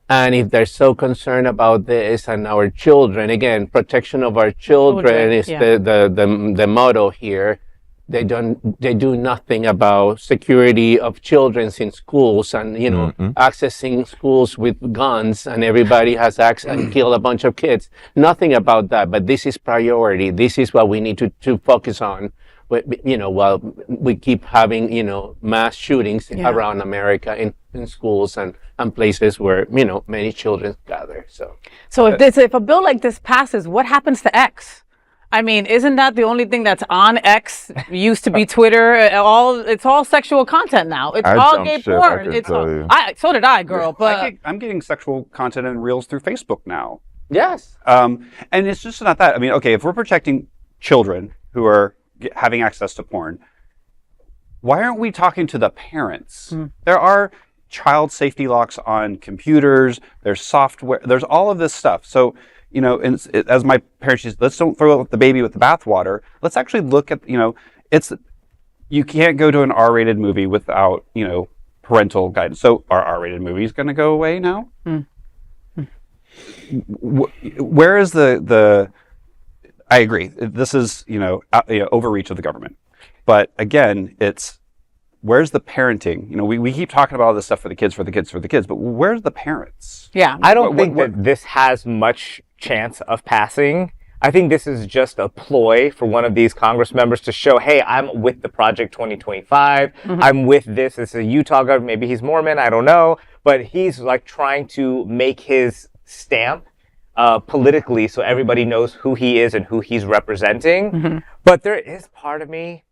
And if they're so concerned about this and our children, again, protection of our children is the motto here. They do nothing about security of children in schools and, accessing schools with guns and everybody has access and kill a bunch of kids. Nothing about that, but this is priority. This is what we need to focus on, while we keep having, mass shootings around America in schools and places where, many children gather. So if a bill like this passes, what happens to X? I mean, isn't that the only thing that's on X? Used to be Twitter. It's all sexual content now. It's all gay porn. So did I, girl. But I'm getting sexual content and reels through Facebook now. Yes. And it's just not that. I mean, okay, if we're protecting children who are having access to porn, why aren't we talking to the parents? There are child safety locks on computers. There's software. There's all of this stuff. So, as my parents used, let's don't throw out the baby with the bathwater. Let's actually look at, you can't go to an R-rated movie without, parental guidance. So are R-rated movies going to go away now? Where is the I agree. This is, overreach of the government. But again, where's the parenting? We keep talking about all this stuff for the kids, but where's the parents? Yeah. I don't think that this has much chance of passing. I think this is just a ploy for one of these Congress members to show, hey, I'm with the Project 2025. I'm with this. This is a Utah government. Maybe he's Mormon. I don't know. But he's like trying to make his stamp politically so everybody knows who he is and who he's representing. But there's part of me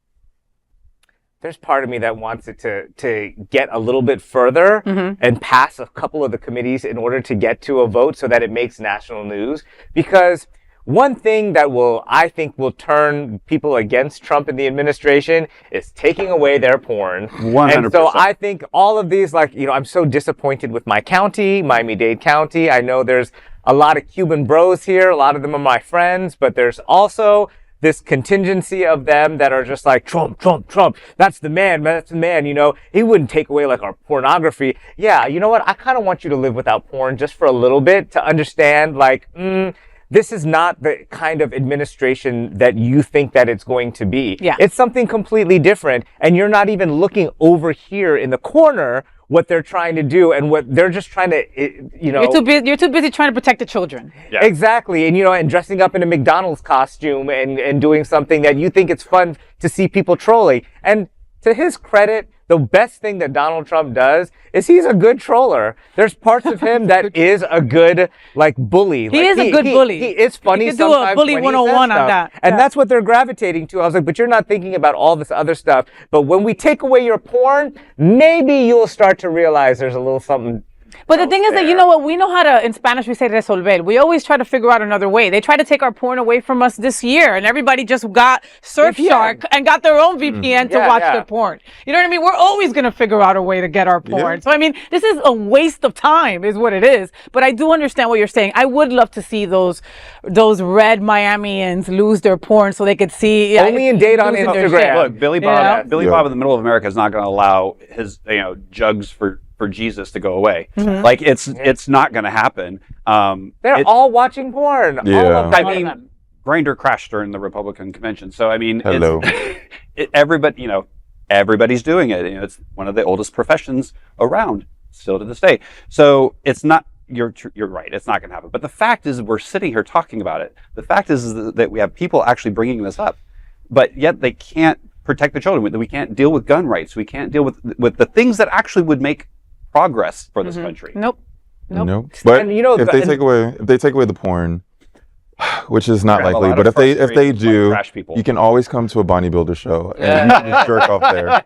that wants it to get a little bit further and pass a couple of the committees in order to get to a vote so that it makes national news. Because one thing that I think will turn people against Trump and the administration is taking away their porn. 100%. And so I think all of these, I'm so disappointed with my county, Miami-Dade County. I know there's a lot of Cuban bros here. A lot of them are my friends, but there's also this contingency of them that are just like, Trump, that's the man, he wouldn't take away our pornography. Yeah, you know what? I kind of want you to live without porn just for a little bit to understand, this is not the kind of administration that you think that it's going to be. Yeah. It's something completely different, and you're not even looking over here in the corner what they're trying to do and what they're just trying to, You're too busy trying to protect the children. Yeah. Exactly. And, and dressing up in a McDonald's costume and doing something that you think it's fun to see people trolling. And to his credit, the best thing that Donald Trump does is he's a good troller. There's parts of him that is a good, like, bully. He is a good bully. He is funny he could do sometimes a bully when he 101 says on stuff. that. And that's what they're gravitating to. I was like, but you're not thinking about all this other stuff. But when we take away your porn, maybe you'll start to realize there's a little something. But the thing is that, you know what, we know how to, in Spanish we say resolver. We always try to figure out another way. They tried to take our porn away from us this year, and everybody just got Surfshark and got their own VPN to watch their porn. You know what I mean? We're always going to figure out a way to get our porn. Yeah. So, I mean, this is a waste of time is what it is. But I do understand what you're saying. I would love to see those red Miamians lose their porn so they could see. Only in date on Instagram. Look, Billy Bob in the middle of America is not going to allow his jugs for Jesus to go away. Like it's not going to happen. They're all watching porn. Yeah. All of them. I mean, Grindr crashed during the Republican convention. So I mean, Hello. everybody's doing it. It's one of the oldest professions around still to this day. So it's not. You're right. It's not going to happen. But the fact is, we're sitting here talking about it. The fact is that we have people actually bringing this up, but yet they can't protect the children. We can't deal with gun rights. We can't deal with the things that actually would make progress for this country. Nope. But And, you know, if they take away the porn, which is not Have a likely, lot but of if they frustrated, do, trash people. you can always come to a bodybuilder show and you can just jerk off there.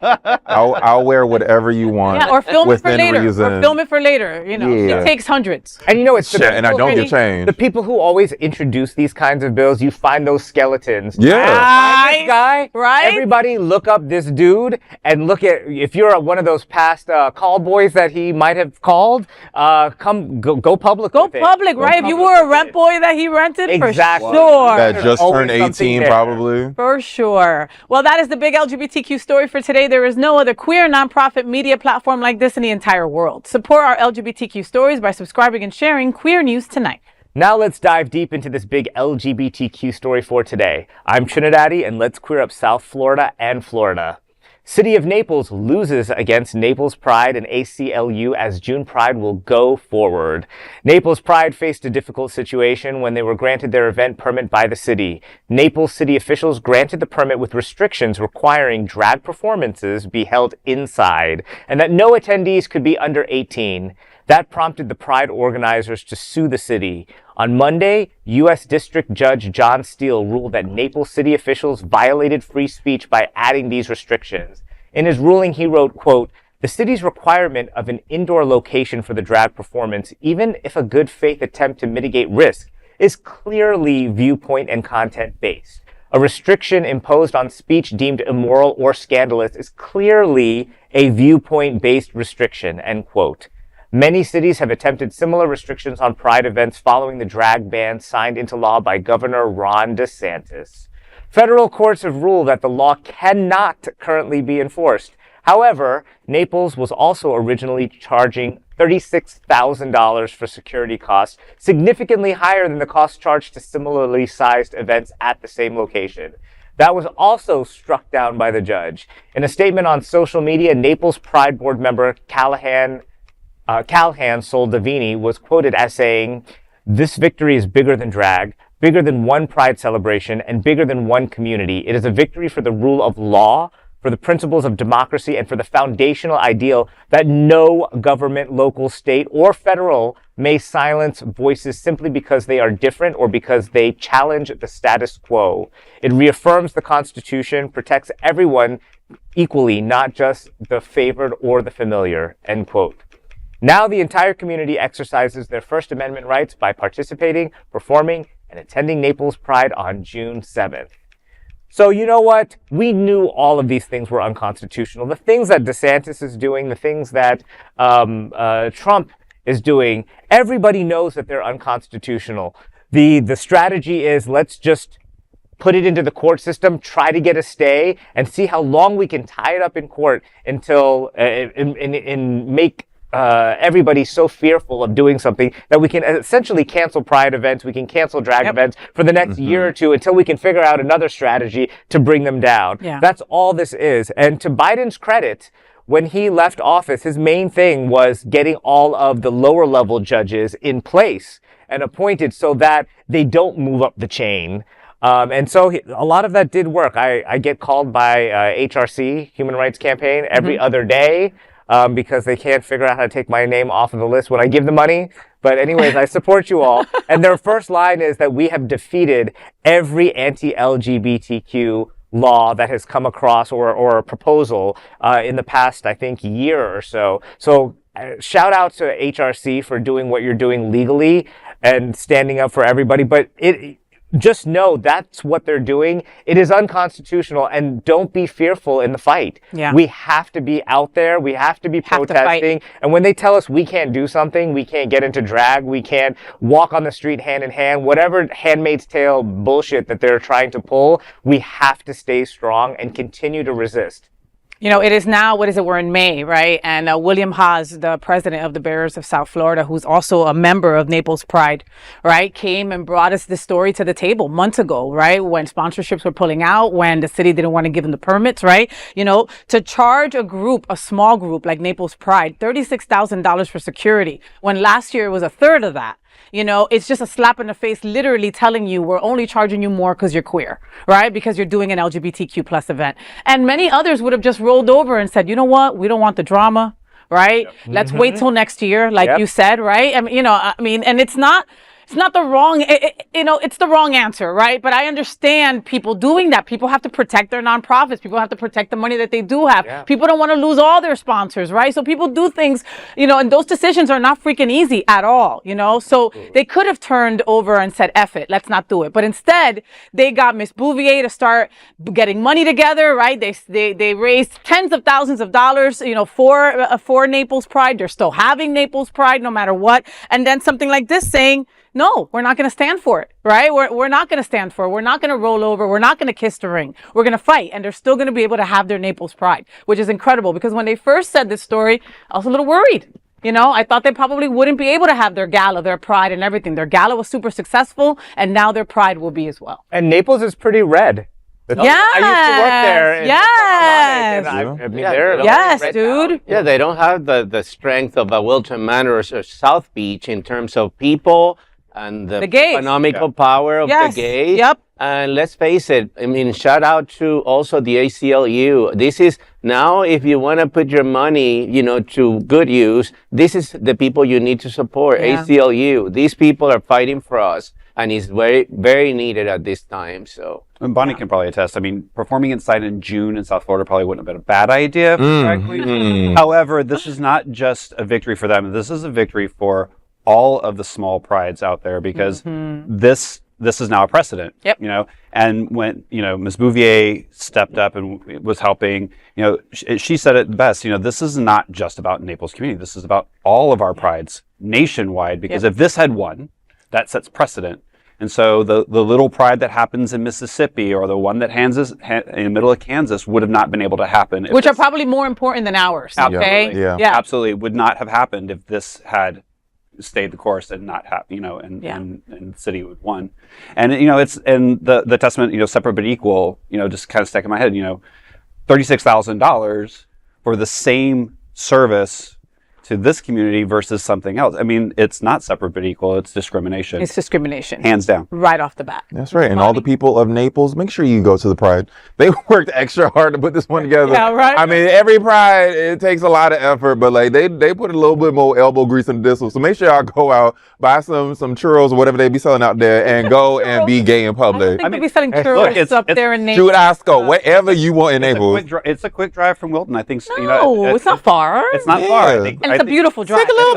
I'll wear whatever you want. Yeah, or film it for within later. reason. Or film it for later. You know, Yeah. it takes hundreds. And you know, it's the Shit, and I people don't who- get changed. The people who always introduce these kinds of bills, you find those skeletons. Yeah. Find this guy, Right? Everybody look up this dude and look at, if you're one of those past call boys that he might have called, go public Go with it. public, right? If you were a rent boy that he rented, Exactly. for sure. That just always turned something 18 there. probably. For sure. Well, that is the big LGBTQ story for today. There is no other queer nonprofit media platform like this in the entire world. Support our LGBTQ stories by subscribing and sharing Queer News Tonight. Now let's dive deep into this big LGBTQ story for today. I'm TriniDaddy, and let's queer up South Florida and Florida. City of Naples loses against Naples Pride and ACLU as June Pride will go forward. Naples Pride faced a difficult situation when they were granted their event permit by the city. Naples city officials granted the permit with restrictions requiring drag performances be held inside and that no attendees could be under 18. That prompted the Pride organizers to sue the city. On Monday, U.S. District Judge John Steele ruled that Naples city officials violated free speech by adding these restrictions. In his ruling, he wrote, quote, "The city's requirement of an indoor location for the drag performance, even if a good faith attempt to mitigate risk, is clearly viewpoint and content based. A restriction imposed on speech deemed immoral or scandalous is clearly a viewpoint-based restriction," end quote. Many cities have attempted similar restrictions on Pride events following the drag ban signed into law by Governor Ron DeSantis. Federal courts have ruled that the law cannot currently be enforced. However, Naples was also originally charging $36,000 for security costs, significantly higher than the cost charged to similarly sized events at the same location. That was also struck down by the judge. In a statement on social media, Naples Pride Board member Callahan Soldavini was quoted as saying, "This victory is bigger than drag, bigger than one Pride celebration, and bigger than one community. It is a victory for the rule of law, for the principles of democracy, and for the foundational ideal that no government, local, state, or federal may silence voices simply because they are different or because they challenge the status quo. It reaffirms the Constitution, protects everyone equally, not just the favored or the familiar," end quote. Now the entire community exercises their First Amendment rights by participating, performing, and attending Naples Pride on June 7th. So you know what? We knew all of these things were unconstitutional. The things that DeSantis is doing, the things that Trump is doing, everybody knows that they're unconstitutional. The strategy is let's just put it into the court system, try to get a stay, and see how long we can tie it up in court until and make everybody's so fearful of doing something that we can essentially cancel Pride events, we can cancel drag events for the next year or two until we can figure out another strategy to bring them down. Yeah. That's all this is. And to Biden's credit, when he left office, his main thing was getting all of the lower level judges in place and appointed so that they don't move up the chain. And so a lot of that did work. I get called by HRC, Human Rights Campaign, every other day because they can't figure out how to take my name off of the list when I give the money. But anyways, I support you all. And their first line is that we have defeated every anti-LGBTQ law that has come across or a proposal in the past, I think, year or so. So shout out to HRC for doing what you're doing legally and standing up for everybody. But just know that's what they're doing. It is unconstitutional, and don't be fearful in the fight. Yeah. We have to be out there. We have to be protesting. And when they tell us we can't do something, we can't get into drag, we can't walk on the street hand in hand, whatever Handmaid's Tale bullshit that they're trying to pull, we have to stay strong and continue to resist. You know, it is now, we're in May, right? And William Haas, the president of the Bears of South Florida, who's also a member of Naples Pride, right, came and brought us this story to the table months ago, right? When sponsorships were pulling out, when the city didn't want to give them the permits, right? You know, to charge a small group like Naples Pride, $36,000 for security, when last year it was a third of that. You know, it's just a slap in the face, literally telling you we're only charging you more because you're queer, right? Because you're doing an LGBTQ plus event. And many others would have just rolled over and said, you know what? We don't want the drama, right? Yep. Let's wait till next year, like you said, right? I mean, and it's not the wrong, it's the wrong answer, right? But I understand people doing that. People have to protect their nonprofits. People have to protect the money that they do have. Yeah. People don't want to lose all their sponsors, right? So people do things, and those decisions are not freaking easy at all, So they could have turned over and said, F it, let's not do it. But instead, they got Miss Bouvier to start getting money together, right? They raised tens of thousands of dollars, for Naples Pride. They're still having Naples Pride no matter what. And then something like this saying, no, we're not going to stand for it, right? We're not going to stand for it. We're not going to roll over. We're not going to kiss the ring. We're going to fight. And they're still going to be able to have their Naples Pride, which is incredible because when they first said this story, I was a little worried. I thought they probably wouldn't be able to have their gala, their pride and everything. Their gala was super successful and now their pride will be as well. And Naples is pretty red. Yeah, I used to work there. Yes, dude. Yeah, they don't have the strength of a Wilton Manor or South Beach in terms of people and the economical power of the gays. Yep. And let's face it, I mean, shout out to also the ACLU. This is now, if you want to put your money, to good use, this is the people you need to support. Yeah. ACLU. These people are fighting for us. And it's very, very needed at this time. So, and Bonnie can probably attest. I mean, performing inside in June in South Florida probably wouldn't have been a bad idea. However, this is not just a victory for them. This is a victory for all of the small prides out there because this is now a precedent. Yep. And when Ms. Bouvier stepped up and was helping, she said it best. This is not just about Naples community. This is about all of our prides nationwide. Because if this had won, that sets precedent. And so the little pride that happens in Mississippi or the one that in the middle of Kansas would have not been able to happen. Which are probably more important than ours. Absolutely. Okay? Yeah. Absolutely. It would not have happened if this had stayed the course and not happened, and the city would have won. And, it's, and the testament, separate but equal, just kind of stuck in my head, $36,000 for the same service to this community versus something else. I mean, it's not separate but equal. It's discrimination. It's discrimination. Hands down. Right off the bat. That's right. And all the people of Naples, make sure you go to the Pride. They worked extra hard to put this one together. Yeah, right. I mean, every Pride, it takes a lot of effort, but like they put a little bit more elbow grease into this one. So make sure y'all go out, buy some churros or whatever they be selling out there and go and be gay in public. I think they'll be selling churros up there in Naples. Churrasco, whatever you want in Naples. It's a quick drive from Wilton. I think. No, it's not far. It's not far. And it's a beautiful drive. Take a little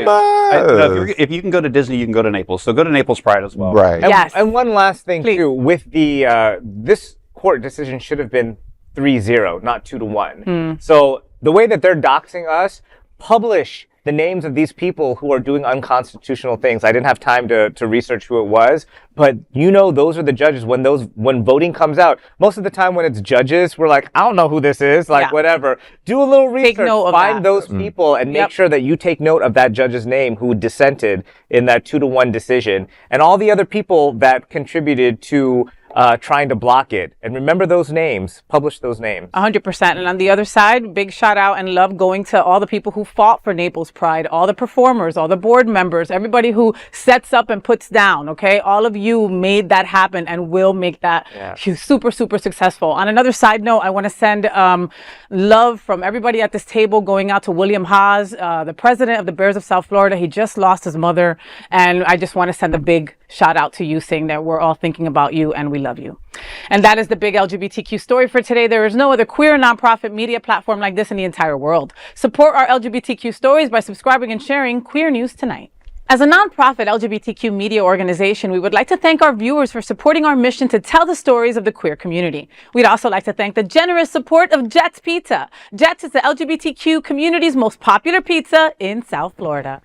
bus. If you can go to Disney, you can go to Naples. So go to Naples Pride as well. Right. Yes. And one last thing too, with the this court decision should have been 3-0, not 2-1. So the way that they're doxing us, publish the names of these people who are doing unconstitutional things. I didn't have time to research who it was, but those are the judges. When voting comes out, most of the time when it's judges, we're like, I don't know who this is, whatever. Do a little research, find those people and make sure that you take note of that judge's name who dissented in that 2-1 decision and all the other people that contributed to trying to block it. And remember those names, publish those names. 100%. And on the other side, big shout out and love going to all the people who fought for Naples Pride, all the performers, all the board members, everybody who sets up and puts down, okay? All of you made that happen and will make that super, super successful. On another side note, I want to send love from everybody at this table going out to William Haas, the president of the Bears of South Florida. He just lost his mother. And I just want to send a big shout out to you, saying that we're all thinking about you and we love you. And that is the big LGBTQ story for today. There is no other queer nonprofit media platform like this in the entire world. Support our LGBTQ stories by subscribing and sharing Queer News Tonight. As a nonprofit LGBTQ media organization, we would like to thank our viewers for supporting our mission to tell the stories of the queer community. We'd also like to thank the generous support of Jets Pizza. Jets is the LGBTQ community's most popular pizza in South Florida.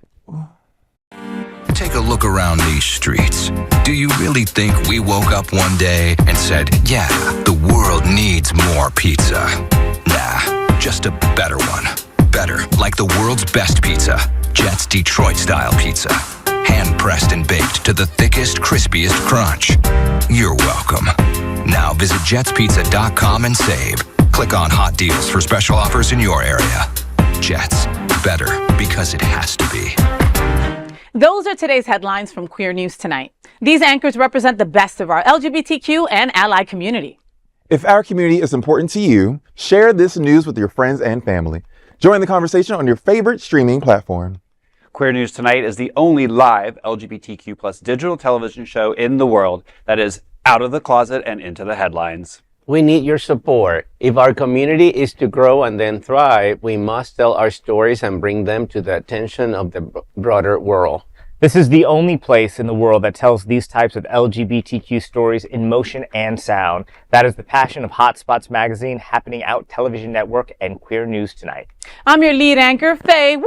Take a look around these streets. Do you really think we woke up one day and said, yeah, the world needs more pizza? Nah, just a better one. Better, like the world's best pizza, Jet's Detroit-style pizza. Hand-pressed and baked to the thickest, crispiest crunch. You're welcome. Now visit jetspizza.com and save. Click on hot deals for special offers in your area. Jets, better because it has to be. Those are today's headlines from Queer News Tonight. These anchors represent the best of our LGBTQ and ally community. If our community is important to you, share this news with your friends and family. Join the conversation on your favorite streaming platform. Queer News Tonight is the only live LGBTQ plus digital television show in the world that is out of the closet and into the headlines. We need your support. If our community is to grow and then thrive, we must tell our stories and bring them to the attention of the broader world. This is the only place in the world that tells these types of LGBTQ stories in motion and sound. That is the passion of Hotspots Magazine, Happening Out Television Network, and Queer News Tonight. I'm your lead anchor, FayWhat!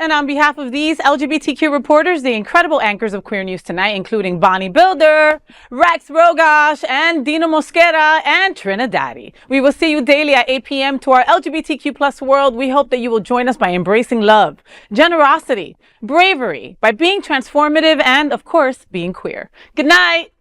And on behalf of these LGBTQ reporters, the incredible anchors of Queer News Tonight, including Bonnie Builder, Rex Rogosch, and Dino Mosquera, and TriniDaddy. We will see you daily at 8 p.m. to our LGBTQ plus world. We hope that you will join us by embracing love, generosity, bravery, by being transformative, and, of course, being queer. Good night!